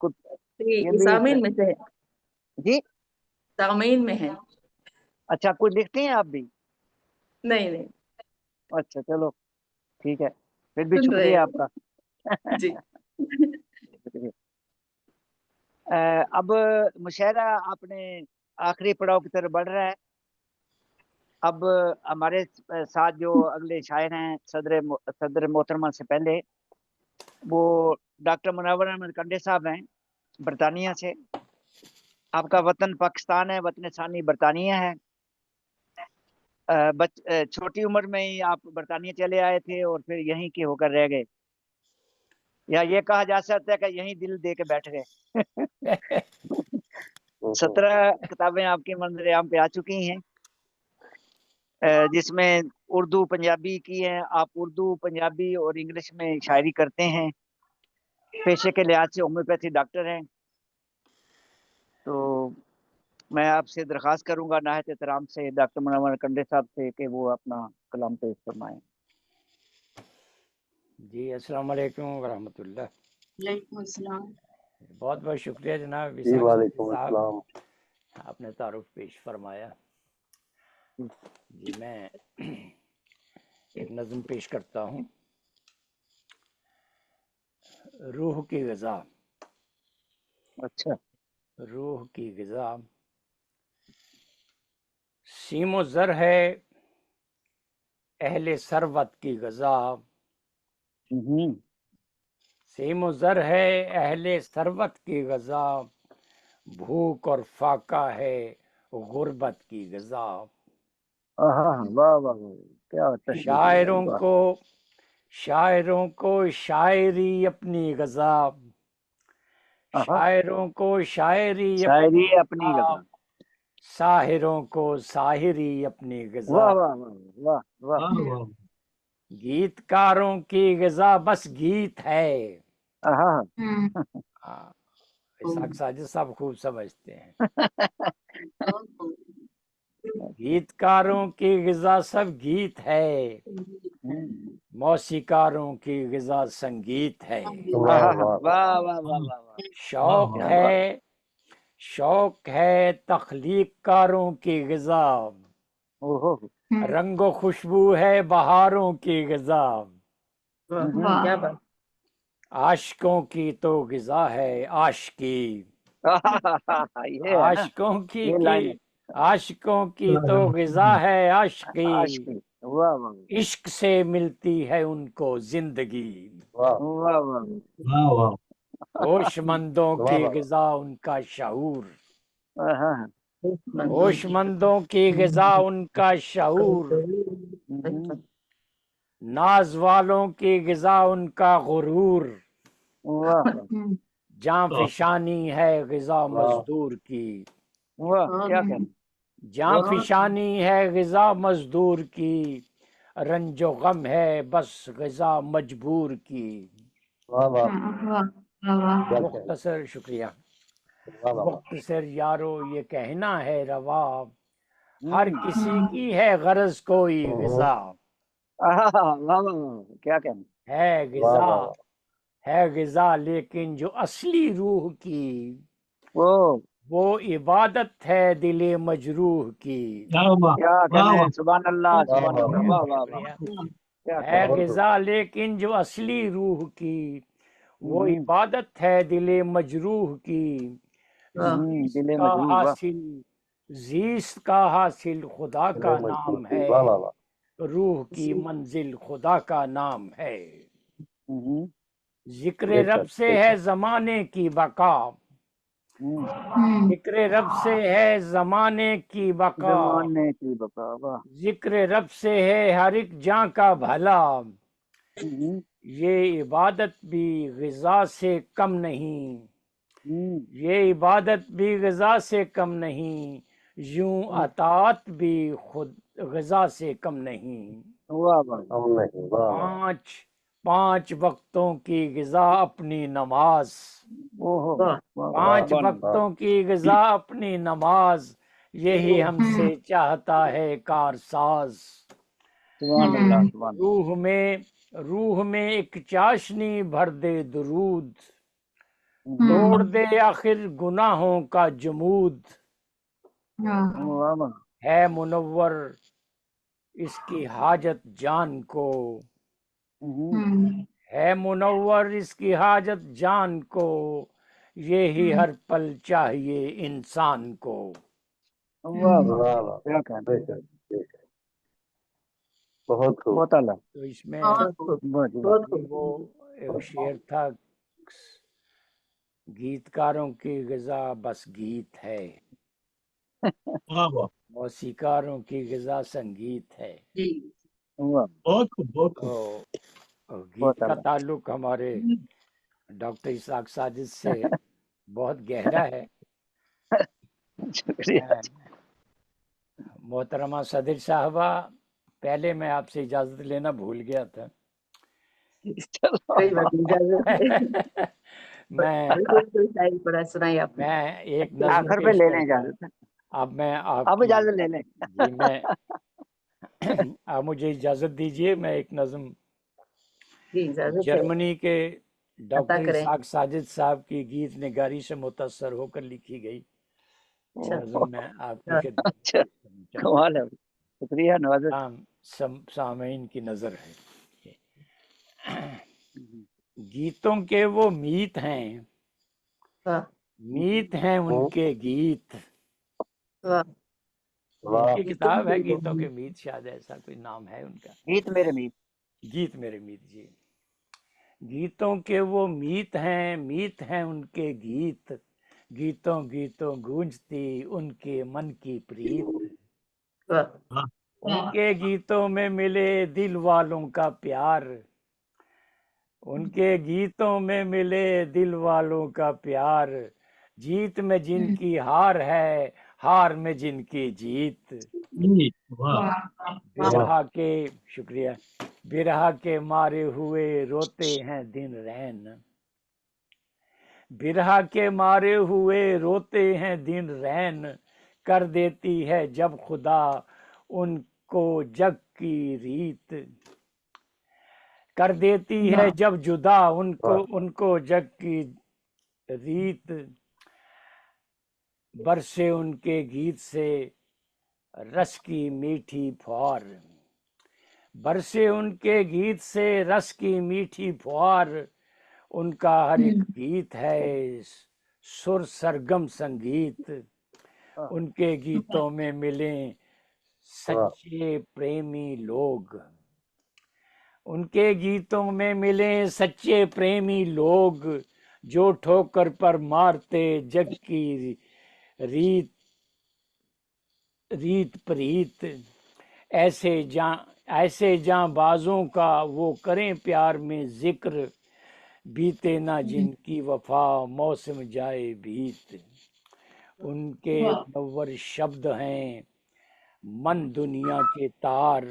कुछ, ये ये भी सामीन में से है, जी। सामीन में है। अच्छा, कुछ लिखते हैं आप भी? नहीं नहीं, अच्छा चलो, ठीक है, फिर भी सुन रहे शुक्रिया हैं आपका। जी। अब मुशायरा अपने आखिरी पड़ाव की तरफ बढ़ रहा है। अब हमारे साथ जो अगले शायर हैं, सदर मोहतरमा से पहले वो डॉक्टर मुनव्वर अहमद कंडे साहब हैं, बरतानिया से। आपका वतन पाकिस्तान है, वतन सानी बरतानिया है। छोटी उम्र में ही आप बरतानिया चले आए थे और फिर यहीं के होकर रह गए, या ये कहा जा सकता है कि यहीं दिल दे के बैठ गए। 17 किताबें आपकी मंजर आम पे आ चुकी हैं, जिसमें उर्दू पंजाबी की है। आप उर्दू पंजाबी और इंग्लिश में शायरी करते हैं। पेशे के लिहाज से होम्योपैथी डॉक्टर हैं। तो मैं आपसे दरख्वास्त करूंगा नाहत एहतराम से डॉक्टर मुनव्वर कंडे साहब से कि वो अपना कलाम पेश फरमाएं। जी अस्सलाम वालेकुम व रहमतुल्लाह। वालेकुम अस्सलाम। बहुत बहुत शुक्रिया जनाब जी विसाख साजिद वालेकुम साहब, अस्सलाम। आपने तारुफ पेश फरमाया। जी मैं एक नज़म पेश करता हूँ, रूह की ग़िज़ा। अच्छा, रूह की ग़िज़ा सीमो ज़र है अहले सरवत की ग़िज़ा। सीमो ज़र है अहले सरवत की ग़िज़ा, भूख और फाका है गुर्बत की ग़िज़ा। वाह वाह वाह, क्या तशरीह है, वाह। शायरों को शायरी अपनी ग़िज़ा, शायरों को शायरी शायरी अपनी अपनी ग़िज़ा, गजा। साहिरों को साहिरी अपनी ग़िज़ा। वाह वाह वाह वाह वाह, वाह वाह, गीतकारों की ग़िज़ा बस गीत है। हाँ। हाँ, इसाक साजिद साहब खूब समझते हैं। गीतकारों की ग़िज़ा सब गीत है, मौसीकारों की ग़िज़ा संगीत है। वाह वाह वाह वाह वाह वाह वाह, शौक क्या बात। है शौक है तख्लीक़कारों की ग़िज़ा, ओहो, रंगो खुशबू है बहारों की ग़िज़ा। वाह, क्या बात। आशिकों की तो ग़िज़ा है आशिकी, ये है ना, ये लाइन आशिकों की तो ग़िज़ा है आशिकी। आशिकी। वाह वाह इश्क से मिलती है उनको जिंदगी, वाह वाह वाह वाह वाह, होशमंदों वाह की वाह ग़िज़ा उनका शऊर, वाह, हाँ। होशमंदों की ग़िज़ा उनका शऊर, नाज वालों की ग़िज़ा उनका गुरूर। वाह जाँ फिशानी है ग़िज़ा वाह मजदूर की, वाह, क्या कहना। जाँ फिशानी है ग़िज़ा मजदूर की, रंजो गम है बस ग़िज़ा मजबूर की। वाह वाह, क्या कहना। मुख्तसर शुक्रिया। वाह वाह वाह, मुख्तसर यारो ये कहना है रवा, हर किसी की है गरज कोई ग़िज़ा। वाह वाह वाह, क्या कहना। है वाह ग़िज़ा वाह, है ग़िज़ा लेकिन जो असली रूह की, ओ वो इबादत है दिले मजरूह की। क्या वाह क्या वाह कहने, वाह सुभान अल्लाह, वाह सुभान वाह अल्लाह, वाह, वाह वाह वाह, शुक्रिया। क्या है कहने। गिजा लेकिन जो असली रूह की, वो हम्म, इबादत है दिले मजरूह की। दिले का मजरूह, वाह। हासिल जीस्त का हासिल खुदा का दिले मजबूर नाम की, है, वाह वाह वाह। रूह की मंजिल खुदा का नाम है। हम्म, जिक्र रब बेशक से है जमाने की बका, हम्म, जिक्र रब से है जमाने की बका, जमाने की बका, वाह। जिक्र रब से है हर एक जान का भला। हम्म, ये इबादत भी ग़िज़ा से कम नहीं, हम्म, ये इबादत भी ग़िज़ा से कम नहीं, यूं अतात भी खुद ग़िज़ा से कम नहीं। वाह वाह, हम नहीं, वाह वाह। पांच पांच वक्तों की ग़िज़ा अपनी नमाज, ओहो, वाह वाह वाह, पांच सुभान अल्लाह, वक्तों की ग़िज़ा अपनी नमाज, यही हमसे चाहता है कारसाज। सुभान अल्लाह, सुभान रूह में एक चाशनी भर दे दुरूद, अल्लाह। तोड़ दे आखिर गुनाहों का जमूद। वाह वाह, है मुनव्वर इसकी हाजत जान को, है मुनव्वर इसकी हाजत जान को, ये ही हर पल चाहिए इंसान को। वाह वाह, वाह वाह, क्या कहने, बेशक बेशक, बहुत खूब। बहुत आला, तो इसमें बहुत खूब बहुत ही, बहुत ये खूब। वो एक शेर था, गीतकारों की ग़िज़ा बस गीत है, वाह वाह, मौसीकारों की ग़िज़ा संगीत है। जी वाह, बहुत खूब बहुत खूब। तो गीत बहुत का आला, ताल्लुक हमारे डॉक्टर इसाक साजिद से बहुत गहरा है। शुक्रिया। मोहतरमा सदर साहबा, पहले मैं आपसे इजाज़त लेना भूल गया था। चलो, कोई बात नहीं, इजाजत है। मैं कोई शायरी पढ़ा सुनाई आपने। मैं एक नज़म आखिर पे पेश ले लें करता हूँ। इजाजत, अब मैं अब आपकी इजाजत ले लें। जी मैं आप मुझे इजाज़त दीजिए, मैं एक नज़म जी इजाजत है, जर्मनी के अता डॉक्टर करें। इसाक साजिद साहब की गीत निगारी से मुतासर होकर लिखी गई अच्छा नज़म मैं आपकी खिदमत अच्छा, में पेश करना चाहता हूँ। कमाल है, शुक्रिया नवाजत। सामईन की नज़र है। गीतों के वो मीत हैं, वाह मीत हैं उनके गीत। वाह, वाह उनकी किताब है गीतों के मीत, शायद ऐसा कोई नाम है उनका, गीत मेरे मीत, गीत मेरे मीत जी। गीतों के वो मीत हैं उनके गीत, गीतों गीतों गूंजती उनके मन की प्रीत। वाह उनके गीतों में मिले दिल वालों का प्यार, उनके गीतों में मिले दिल वालों का प्यार। जीत में जिनकी हार है, हार में जिनकी जीत। जी, वाह बिरहा के शुक्रिया, बिरहा के मारे हुए रोते हैं दिन रैन, बिरहा के मारे हुए रोते हैं दिन रैन। कर देती है जब खुदा उनको जग की रीत, कर देती है जब जुदा उनको उनको जग की रीत। बरसे उनके गीत से रस की मीठी फुहार, बरसे उनके गीत से रस की मीठी फुहार। उनका हर एक गीत है सुर सरगम संगीत। उनके गीतों में मिले सच्चे प्रेमी लोग, उनके गीतों में मिले सच्चे प्रेमी लोग, जो ठोकर पर मारते जग की रीत रीत प्रीत। ऐसे जांबाजों का वो करें प्यार में जिक्र, बीते ना जिनकी वफा मौसम जाए बीत। उनके मुनव्वर शब्द हैं मन दुनिया के तार,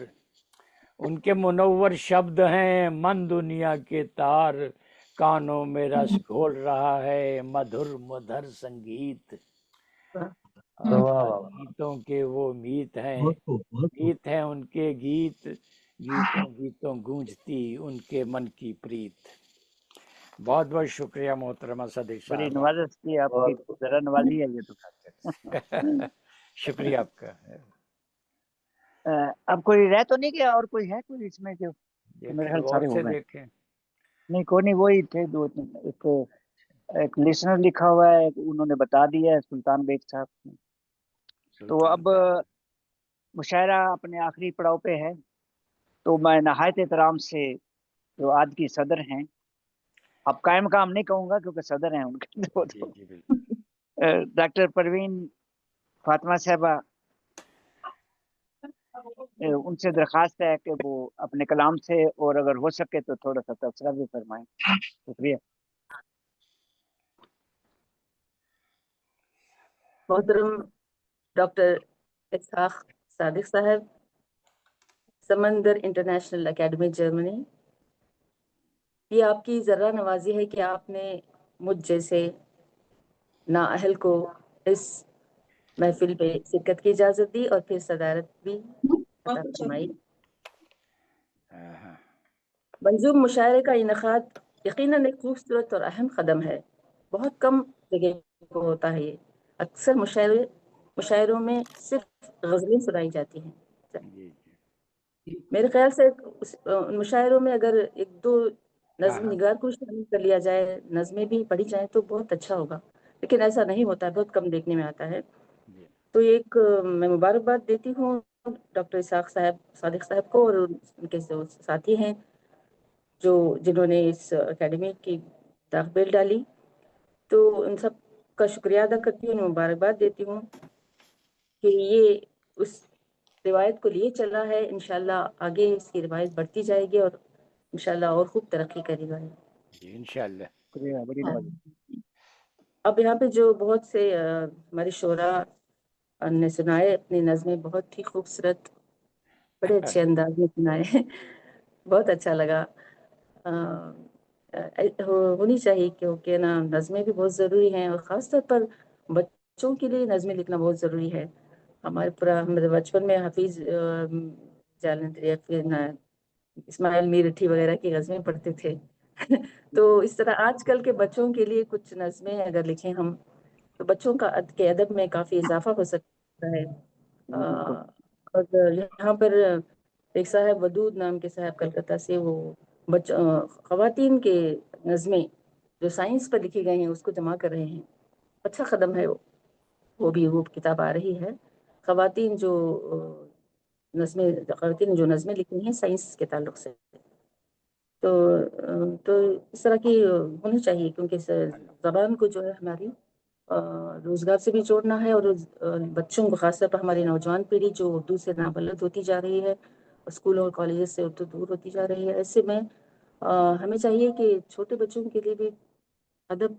उनके मुनव्वर शब्द हैं मन दुनिया के तार। कानों में रस घोल रहा है मधुर मधुर संगीत। वाह वाह, गीतों के वो मीत हैं, बहुत खूब बहुत खूब। गीत हैं उनके गीत, गीतों गीतों गूंजती उनके मन की प्रीत। बहुत बहुत शुक्रिया मोहतरमा सदीक बड़ी साहब। नवाज़श की आपकी, जरा नवाजी है ये तो। शुक्रिया आपका। अब कोई रह तो नहीं गया, और कोई है कोई इसमें जो? मेरे देखें, ख्याल गौर सारे हो से गए। देखें। नहीं, कोई नहीं, वही थे दो तीन। एक लिसनर लिखा हुआ है, उन्होंने बता दिया है, सुल्तान बेग साहब। तो अब मुशायरा अपने आखिरी पड़ाव पे है, तो मैं नहायत एहतराम से जो आज की सदर हैं, अब कायम काम नहीं कहूँगा क्योंकि सदर हैं उनके, जी जी बिल्कुल। डॉक्टर परवीन फातिमा साहबा, उनसे दरखास्त है कि वो अपने कलाम से, और अगर हो सके तो थोड़ा सा तबसरा भी फरमाएं। शुक्रिया। मोहतरम डॉक्टर इसहाक सादिक साहब, समंदर इंटरनेशनल एकेडमी जर्मनी, ये आपकी ज़रा नवाजी है कि आपने मुझ जैसे नाअहल को इस महफिल पे शिरकत की इजाज़त दी और फिर सदारत भी अता फरमाई। मंजूम मुशायरे का इनखाद यकीनन एक खूबसूरत और अहम कदम है। बहुत कम जगह को होता है ये। अक्सर मुशायरों में सिर्फ गज़लें सुनाई जाती हैं। जी जी। मेरे ख्याल से उन मुशायरों में अगर एक दो नज़्म निगार को शामिल कर लिया जाए, नज़में भी पढ़ी जाए तो बहुत अच्छा होगा, लेकिन ऐसा नहीं होता है, बहुत कम देखने में आता है। तो एक मैं मुबारकबाद देती हूँ डॉक्टर इसहाक साहब सादिक साहब को और उनके जो साथी हैं जो जिन्होंने इस एकेडमी की ताकबेल डाली, तो उन सब का शुक्रिया अदा करती हूँ, मुबारकबाद देती हूँ कि ये उस रिवायत को लिए चला है। इंशाल्लाह आगे इसकी रिवायत बढ़ती जाएगी और इंशाल्लाह और खूब तरक्की करेगा। इंशाल्लाह। शुक्रिया, बड़ी नवाज़श। अब यहाँ पे जो बहुत से हमारे शोरा ने सुनाए अपनी नज़में, बहुत ही खूबसूरत, बड़े अच्छे अंदाज में सुनाए। बहुत अच्छा लगा। होनी चाहिए क्योंकि ना नज़में भी बहुत ज़रूरी हैं और ख़ास तौर पर बच्चों के लिए नज़में लिखना बहुत ज़रूरी है। हमारे बचपन में हाफिज जालंधरी या फिर ना इस्माइल मीरठी वगैरह की नज़में पढ़ते थे। तो इस तरह आजकल के बच्चों के लिए कुछ नज़में अगर लिखें हम, तो बच्चों का के अदब में काफ़ी इजाफा हो सकता है। बिल्कुल। और यहाँ पर एक साहब वदूद नाम के साहब कलकत्ता से, वो ख़वातीन के नज़में जो साइंस पर लिखी गई हैं उसको जमा कर रहे हैं। अच्छा कदम है वो किताब आ रही है, ख़वातीन ख़वातीन जो नज़में लिखी हैं साइंस के ताल्लुक से। तो इस तरह की होनी चाहिए क्योंकि ज़बान को जो है हमारी रोज़गार से भी जोड़ना है और बच्चों को, खासतौर पर हमारी नौजवान पीढ़ी जो उर्दू से नाबलद होती जा रही है और स्कूलों और कॉलेज से उर्दू दूर होती जा रही है, ऐसे में हमें चाहिए कि छोटे बच्चों के लिए भी अदब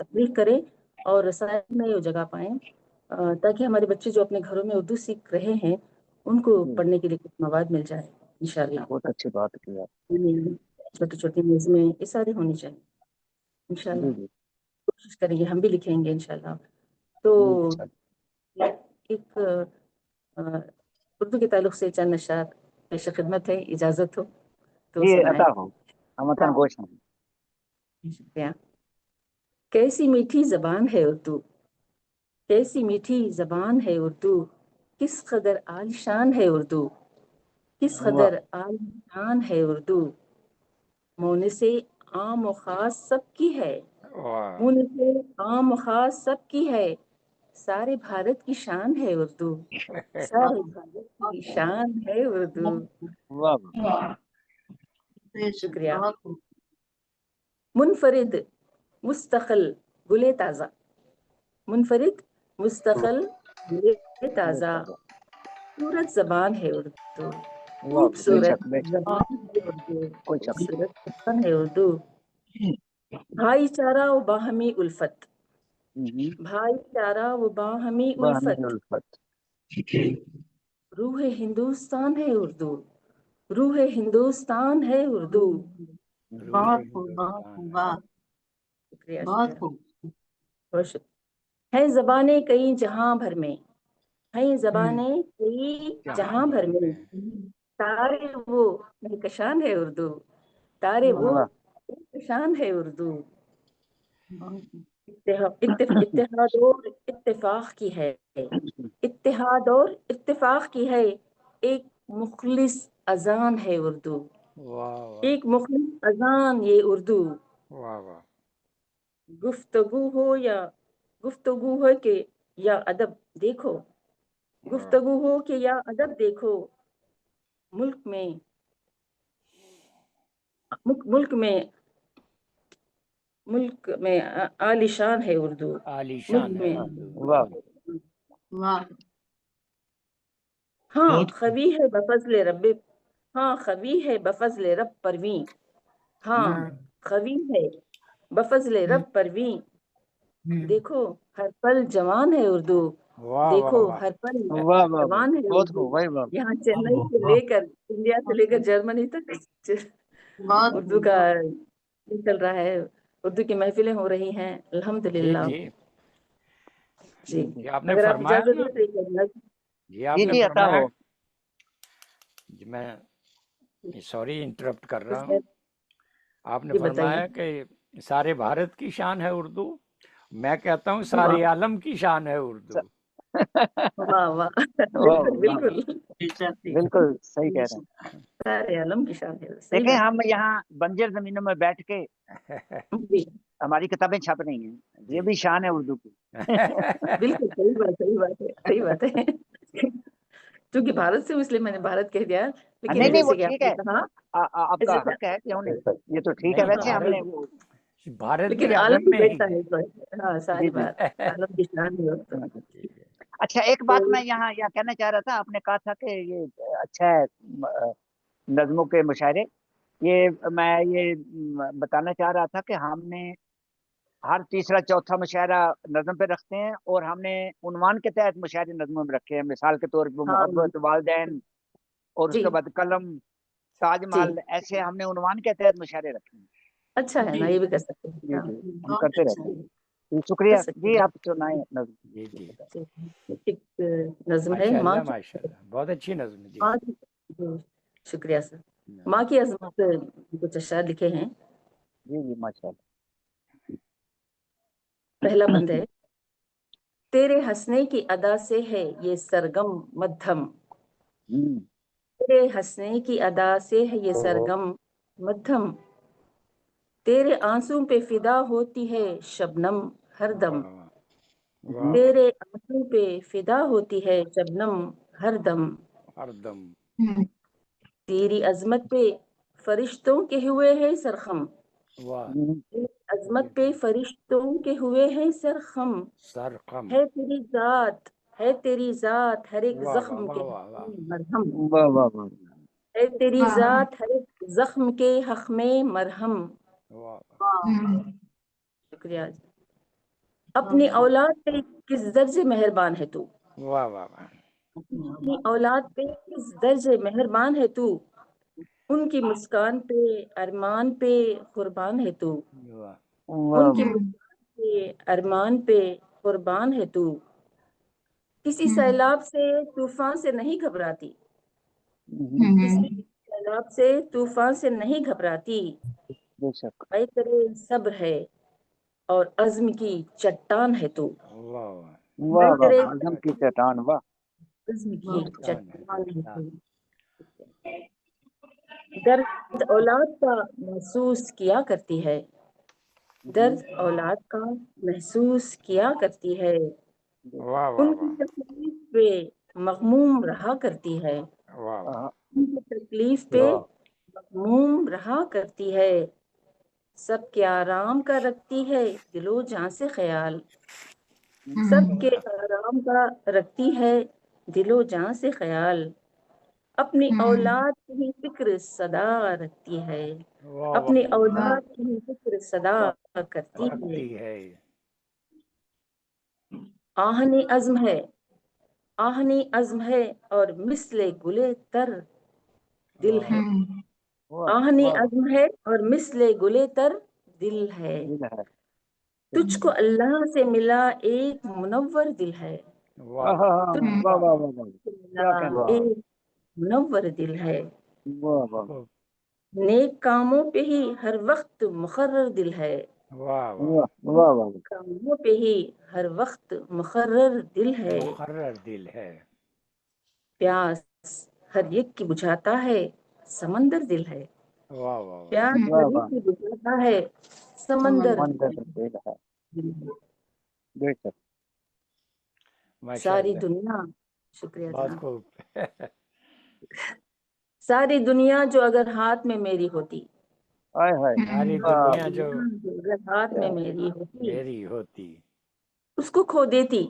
तकलीफ करें और रसायन में वो जगह पाएं, ताकि हमारे बच्चे जो अपने घरों में उर्दू सीख रहे हैं उनको पढ़ने के लिए कुछ मवाद मिल जाए इंशाल्लाह। बहुत अच्छी बात की आप। छोटी छोटी नज़में ये सारी होनी चाहिए इंशाल्लाह। जी जी। कोशिश करेंगे, हम भी लिखेंगे इंशाल्लाह। तो एक उर्दू के ताल्लुक से चंद अशआर पेश खिदमत है, इजाज़त हो तो जी, सुनाए। अता हो, हम अतन गोश हैं। शुक्रिया। कैसी मीठी ज़बान है उर्दू, कैसी मीठी ज़बान है उर्दू, किस कदर आलिशान है उर्दू, किस वाह। कदर आलिशान है उर्दू, मोने से आम व खास सबकी है, मुन से आम व खास सबकी है, सारे भारत की शान है उर्दू, सारे भारत की शान है उर्दू। वाह। शुक्रिया। मुनफरिद मुस्तकिल गुले ताज़ा, मुनफरिद मुस्तकिल गुले ताज़ा, खूबसूरत ज़बान है उर्दू, वाह, खूबसूरत बेशक बेशक, ज़बान है उर्दू, कोई शक नहीं। खूबसूरत ज़बान है उर्दू। भाईचारा व बाहमी उल्फत, भाईचारा व बाहमी बाहमी उल्फत, उल्फत। रूह हिंदुस्तान है उर्दू, रूह हिंदुस्तान है उर्दू। बहुत खूब, बहुत खूब, वाह, शुक्रिया बहुत शुक्रिया। खूब। बहुत शुक्रिया। है ज़बानें कई जहां भर में, है ज़बानें कई जहां भर में, तारे वो कहकशान है उर्दू, तारे वो वाह। शान है उर्दू। इत्तेहाद और इत्तेफाक की है, इत्तेहाद और इत्तेफाक की है, एक मुखलिस अजान है उर्दू। वाह वाह एक मुखलिस अजान ये उर्दू। वाह वाह। गुफ्तगू हो के या अदब देखो, गुफ्तगू हो के या अदब देखो, मुल्क में मुल्क में मुल्क में आलिशान है उर्दू। आलीशान मुल्क है में उर्दू। वाह वाह। हाँ बहुत खवी है बफजले रब्बे, हाँ खवी है बफजले रब परवीं, हाँ खवी है बफजले रब परवीं, देखो हर पल जवान है उर्दू, वाह वाह देखो वाह। हर पल वाह वाह वाह, जवान है बहुत उर्दू। खूब भाई, वाह। यहाँ चेन्नई से वाह। लेकर इंडिया से लेकर जर्मनी तक बहुत उर्दू का ये चल रहा है, उर्दू की महफिलें हो रही हैं जी अल्हम्दुलिल्लाह। जी जी जी, आपने अगर आप फरमाया इजाजत ना, दें तो एक नज़्म- जी जी आपने जी, अता फरमाया। हो। जी मैं सॉरी इंटरप्ट कर रहा जी हूँ। आपने बताइए। फरमाया कि सारे भारत की शान है उर्दू, मैं कहता हूँ वाह सारे आलम की शान है उर्दू। वाह वाह वाह बिल्कुल वाह, बिल्कुल, बिल्कुल सही कह रहे हैं। सारे आलम की शान है, सही देखें, बात हम यहाँ बंजर जमीनों में बैठ के है। जी हमारी किताबें छप रही हैं, ये भी शान है उर्दू की। बिल्कुल सही बात, सही बात है, सही बात है। क्योंकि भारत से हूँ इसलिए मैंने भारत कह दिया, नहीं लेकिन नहीं, वो जैसे कि ठीक आपने है, कहा आपका ऐसे हक है, क्यों नहीं, ये तो ठीक है। नहीं, वैसे हमने भारत वो, भारत लेकिन भी आलम आलम भी में ही बैठता है। है इस बात। हाँ जी सारी जी। बात आलम की शान है तो। अच्छा, एक तो बात मैं यहाँ यहाँ कहना चाह रहा था, आपने कहा था कि ये अच्छा है नज्मों के मुशायरे, ये मैं ये बताना चाह रहा था कि हमने हर तीसरा चौथा मुशायरा नज्म पे रखते हैं, और हमने उन्वान के तहत मुशायरे नज्मों में रखे हैं। मिसाल के तौर पर हाँ मोहब्बत, वालदैन, और जी उसके बाद कलम, जी ताजमहल, ऐसे हमने उन्वान के तहत मुशायरे रखे हैं। अच्छा है ना, ये भी कर सकते हैं। जी हाँ जी, हम बहुत करते अच्छा रहते है। हैं। जी, कर शुक्रिया सकते जी, हैं। आप सुनाए नज्म। जी जी, एक नज्म है माँ की, माशाल्लाह, बहुत अच्छी नज्म जी। माँ की जी, शुक्रिया सर। माँ की अजमत कुछ अशआर लिखे हैं। जी जी, माशाल्लाह। पहला बंद है, तेरे हंसने की अदा से है ये सरगम मध्यम, हम्म, तेरे हंसने की अदा से है ये सरगम मध्यम, तेरे आंसू पे फिदा होती है शबनम हरदम, वाह वाह वाह, तेरे आंसू पे फिदा होती है शबनम हरदम, हरदम। तेरी अजमत पे फरिश्तों के हुए हैं सरखम, वाह, हम्म, तेरी अजमत पे फरिश्तों के हुए हैं सरखम, सरकम। है तेरी जात, है तेरी जात हर एक वाह वाह जख्म वाह के वाह वाह मरहम, वाह वाह वाह, है तेरी जात हर एक जख्म के हक में मरहम। वाह शुक्रिया। अपनी औलाद पे किस दर्जे मेहरबान है तू, वाह वाह वाह, अपनी औलाद पे किस दर्जे मेहरबान है तू, उनकी मुस्कान पे अरमान पे कुर्बान है तू, वाह वाह उनकी मुस्कान पे अरमान पे कुर्बान है तू, किसी सैलाब से तूफान से नहीं घबराती, किसी सैलाब से तूफान से नहीं घबराती, बेशक। ऐ तेरे सब्र है और अज़्म की चट्टान है तू, वाह वाह ऐ वाह तेरे वाह, आजम की चट्टान, वाह। अज़्म की बहुत चट्टान है, चट्टान है चट्टान। तू। दर्द औलाद का महसूस किया करती है, दर्द औलाद का महसूस किया करती है, वाह वाह उनकी वाह तकलीफ पे मगमूम रहा करती है, वाह वाह, हाँ, उनकी तकलीफ पे मगमूम रहा करती है, सबके आराम का रखती है दिलो जान से ख्याल, सबके आराम का रखती है दिलो जान से ख्याल, अपनी औलाद की ही फिक्र सदा रखती है, वाह वाह अपनी वाह, औलाद की ही फिक्र सदा वाह, करती है, रखती है। आहनी अज़्म है, आहनी अज़्म है और मिस्ले गुले तर दिल वाह है, वाह आहनी वाह, अज़्म है और मिस्ले गुले तर दिल है, दिल है। तुझको अल्लाह से मिला एक मुनव्वर दिल है, वाह हाँ वाह हाँ, वाह वाह वाह वाह वाह वाह वाह, तुझको क्या मिला कहना, वाह एक मुनव्वर दिल है, वाह वाह, वाह, नेक कामों पे ही हर वक्त मुकर्रर दिल है। वाह वाह, वाह वाह वाह कामों पे ही हर वक्त मुकर्रर दिल है। मुकर्रर दिल है। प्यास हर एक की बुझाता है, समंदर दिल है। वाह वाह वाह, प्यास वाह हर एक वाह, की बुझाता है, समंदर मंदिर दिल दिल है, है। बेशक। सारी माशाअल्लाह, दुनिया, शुक्रिया बहुत जनाब, खूब। सारी दुनिया जो अगर हाथ में मेरी होती, हाय हाय, सारी वाह दुनिया जो दुनिया जो अगर हाथ में क्या, मेरी होती, मेरी होती। उसको खो देती,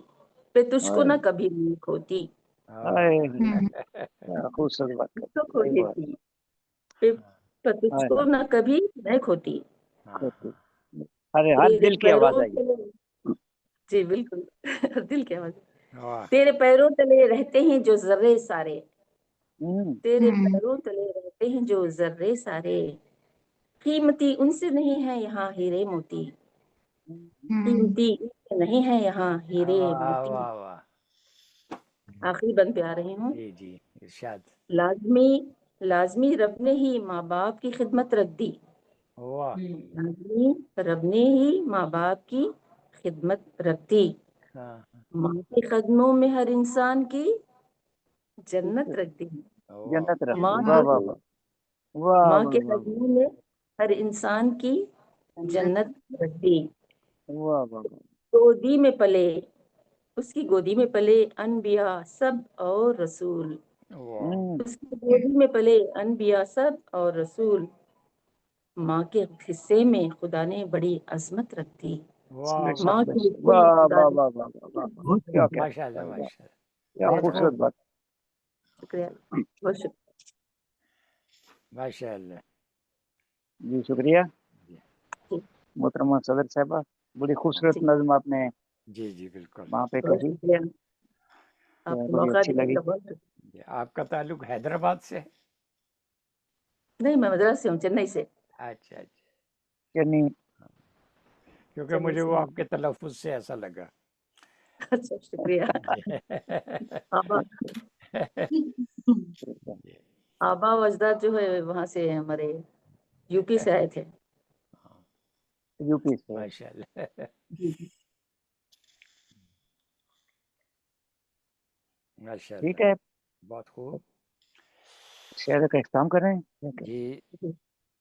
पे तुझको हाय ना कभी नहीं खोती। हाय, हाँ, क्या खूबसूरत बात उसको करते, खो सही बात। देती, पे हाय तुझको हाय, ना कभी नहीं खोती। हाँ, खोती, अरे हर तेरे दिल की आवाज पैरों आई। तले, जी बिल्कुल, दिल की आवाज। वाह, तेरे पैरों तले रहते हैं जो जर्रे सारे, हम्म, तेरे पैरों तले रहते हैं जो जर्रे सारे। कीमती उनसे नहीं है यहाँ हीरे मोती, कीमती उनसे नहीं है यहाँ हीरे वाह मोती। वाह वाह, आखिरी बंद पे आ रही हूँ। जी जी, इरशाद। लाजमी लाजमी रब ने ही माँ बाप की खिदमत रख दी, वाह, लाजमी रब ने ही माँ बाप की खिदमत रख दी। हाँ, माँ के कदमों में हर इंसान की जन्नत रख दी। वाह, जन्नत रख माँ दी, वाह के वाह वाह, वाह माँ वाह के वाह कदमों में हर इंसान की जन्नत रख दी। वाह वाह वाह, गोदी में पले, उसकी गोदी में पले अनबिया सब और रसूल, वाह, उसकी गोदी में पले अनबिया सब और रसूल। माँ के हिस्से में खुदा ने बड़ी अजमत रख दी। वाह बेशक माँ वाह, के बेशक, हिस्से में वाह खुदा वाह ने वाह वाह वाह वाह, बहुत क्या खूब। क्या माशाअल्लाह वाह, माशाअल्लाह, क्या बहुत खूबसूरत खूब, बात। शुक्रिया, बहुत शुक्रिया। माशाअल्लाह। जी शुक्रिया जी, मोहतरमा सदर साहबा, बड़ी खूबसूरत जी, नज्म आपने जी जी बिल्कुल। वहाँ पे बहुत कही, शुक्रिया, आपने बड़ी मौका अच्छी दिया लगी। इसका बहुत शुक्रिया। जी, आपका ताल्लुक हैदराबाद से है? नहीं, मैं मद्रास से हूँ, चेन्नई से। अच्छा अच्छा, चन्नी, क्योंकि चेन्नई मुझे से वो हूँ। आपके तलफ़ुज़ से ऐसा लगा। अच्छा, शुक्रिया। आबा आबा व अजदाद जो है वहां से हमारे यूपी से आए थे। यूपी से। माशाअल्लाह, जी, जी। ठीक माशाअल्लाह, है, बहुत खूब। शेयर का इख्तिताम कर रहे हैं। ठीक है। जी, जी,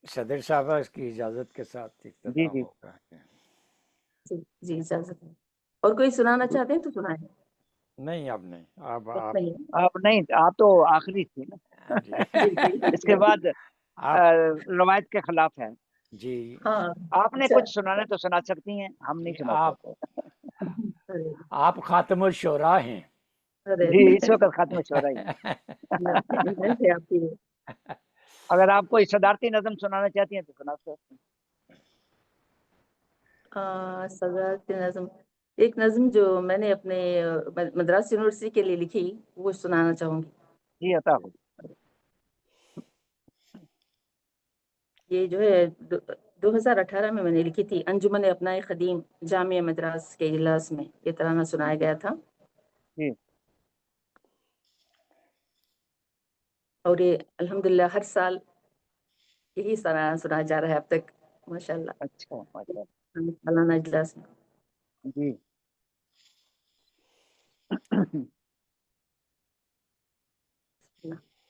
सदर साहबा की इजाज़त के साथ जी इख्तिताम जी, होगा। जी, जी, इजाजत है। और कोई सुनाना चाहते हैं तो सुनाए। नहीं, अब नहीं, अब वक्त आप, नहीं है। आप नहीं, आप तो आखिरी थे ना। जी, जी, जी, इसके बाद आप, रवायत के खिलाफ है। जी, हाँ, आपने अच्छा। कुछ सुनाना तो सुना सकती हैं, हम नहीं जी, सुना आप सकते। अरे, आप खातमुल शोरा हैं। अरे, जी, इस वक्त खत्म हो रही है। नहीं थे आपकी। अगर आप कोई सदारती नज़म सुनाना चाहती हैं तो सुना सकते सदारती नज़म, एक नज़म जो मैंने अपने मद्रास यूनिवर्सिटी के लिए लिखी, वो सुनाना चाहूंगी। हैं। जी अता हो। ये जो है 2018 में मैंने लिखी थी, अंजुमन अपनाए खदीम जामिया मद्रास के इजलास में ये तराना सुनाया गया था। जी, और ये अल्हम्दुलिल्लाह हर साल यही तराना सुनाया जा रहा है अब तक, माशाल्लाह, अच्छा माशा, सालाना इजलास में। जी।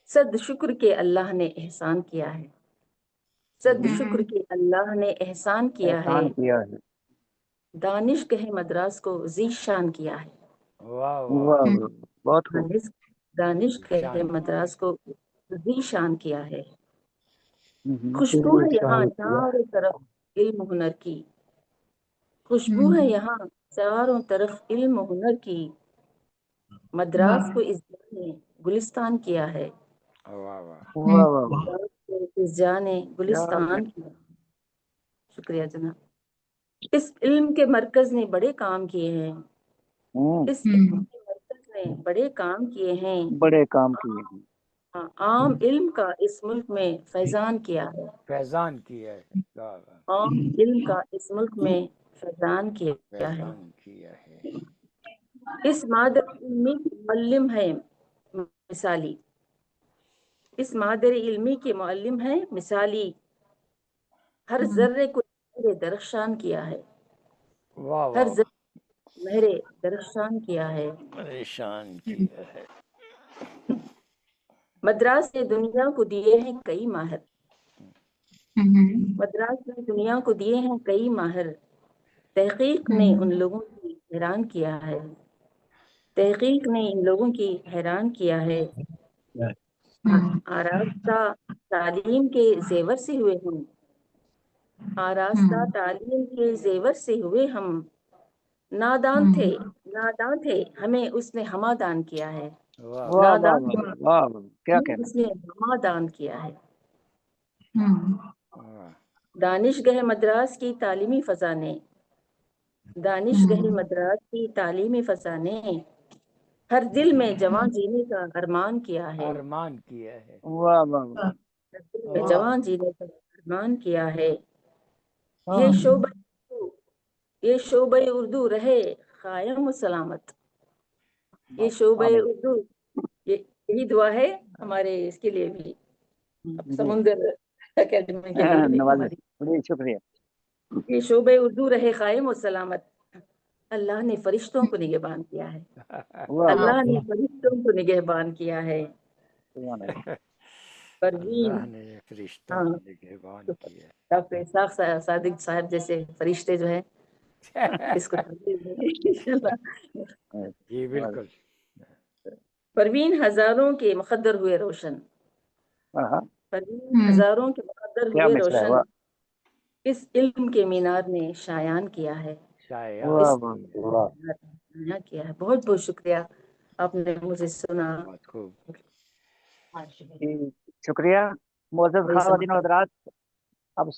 सद शुक्र के अल्लाह ने एहसान किया है, सद शुक्र के अल्लाह ने एहसान किया है। एहसान किया है। दानिश कहे मद्रास को जीशान किया है। वाह वाह, वाह वाह, बहुत खूब। दानिश दानिश कहे शान, मद्रास को जीशान किया है। हम्म, खुशबू है यहाँ चारों तरफ इल्म हुनर की, खुशबू है यहाँ चारों तरफ इल्म हुनर की। मद्रास को इस जाने गुलिस्तान किया है, वाह वाह, वाह वाह वाह, मद्रास को इस जाने क्या गुलिस्तान किया। शुक्रिया जनाब। इस इल्म के मरकज ने बड़े काम किए हैं, इस इल्म के मरकज ने बड़े काम किए हैं। बड़े काम किए हैं। आम इल्म का इस मुल्क में फैजान किया है, फैजान किया है। वाह वाह, आम इल्म का इस मुल्क में फैजान किया है। फैजान किया है। इस मादर उम्मी मुअल्लिम है मिसाली, इस मादर इल्मी के मुअल्लिम हैं मिसाली, हर जर्रे को मेरे दरख्शान किया है, वाह हर वाह जर्रे मेरे दरख्शान किया है। परेशान किया है। मद्रास ने दुनिया को दिए हैं कई माहिर, मद्रास ने दुनिया को दिए हैं कई माहिर, तहकीक ने उन लोगों की हैरान किया है, तहकीक ने इन लोगों की हैरान किया है। आरास्ता तालीम के जेवर से हुए हम, आरास्ता तालीम के जेवर से हुए हम, नादान थे हमें उसने हमादान किया है, वाह वाह वाह नादान वाह वाह वाह, क्या हमें कहना। उसने हमादान किया है। वाह। दानिशगह मद्रास की तालीमी फजा ने, दानिशगह मद्रास की तालीमी फजा ने हर दिल में जवान जीने का अरमान किया है, अरमान किया है। वाह वाह वाह, हर दिल में जवान जीने का अरमान किया है। ये शोबे उर्दू रहे कायम सलामत, ये शोबे उर्दू, ये यही दुआ है हमारे इसके लिए भी, समुंदर एकेडमी के लिए भी नवाज, हमारी। बड़ी शुक्रिया। ये शोबे उर्दू रहे कायम सलामत, अल्लाह ने फरिश्तों को निगहबान किया है, वाह अल्लाह वाह, ने फरिश्तों को निगहबान किया है। सुभान अल्लाह। परवीन, अल्लाह ने फरिश्तों हाँ, को निगहबान किया डॉक्टर इसाक सादिक साहब जैसे फरिश्ते जो है इसको इंशाल्लाह। जी बिल्कुल। परवीन हजारों के मुकद्दर हुए रोशन, हाँ, परवीन हजारों के मुकद्दर क्या हुए मिसरा है, रोशन, वाह इस इल्म के मीनार ने शायान किया है, शायद वाह इस वाह, वाह शायान किया है। बहुत बहुत शुक्रिया, आपने मुझे सुना। बहुत खूब। जी, शुक्रिया मोअज़्ज़ज़ बड़ी ख़वातीन और समाप्त। हज़रात। अब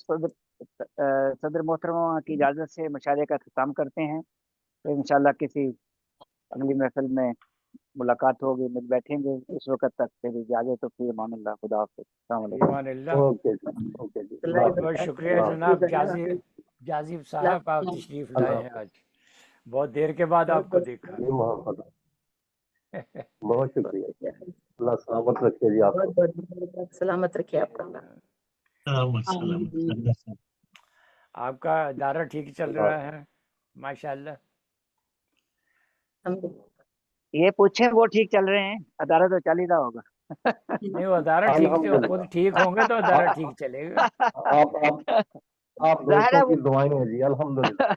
सदर मोहतरमा की इजाज़त से मुशायरे का अख्ताम करते हैं, तो इंशाल्लाह किसी अगली महफिल में मुलाकात होगी, मिल बैठेंगे। उस वक्त तक फिर इजाज़त, तो फिर अमान अल्लाह, खुदा हाफ़िज़, अस्सलाम वालेकुम। ईमान अल्लाह। ओके जी बहुत बहुत शुक्रिया जनाब अल्लाह जाजिब साहब, आप तशरीफ लाए हैं आज, बहुत देर के बाद आपको देखा। जी मोहम्मद, बहुत शुक्रिया, अल्लाह सलामत रखे जी आपको। बहुत बहुत सलामत रखे आपका। आपका दायरा ठीक चल रहा है माशाल्लाह। हम ये पूछे वो ठीक चल रहे हैं, अदारा तो चल ही रहा होगा। नहीं, वो अदारा ठीक से वो खुद ठीक होंगे तो अदारा ठीक चलेगा। आप जाहिर है दोस्तों की दुआएं हैं जी, अल्हम्दुलिल्लाह।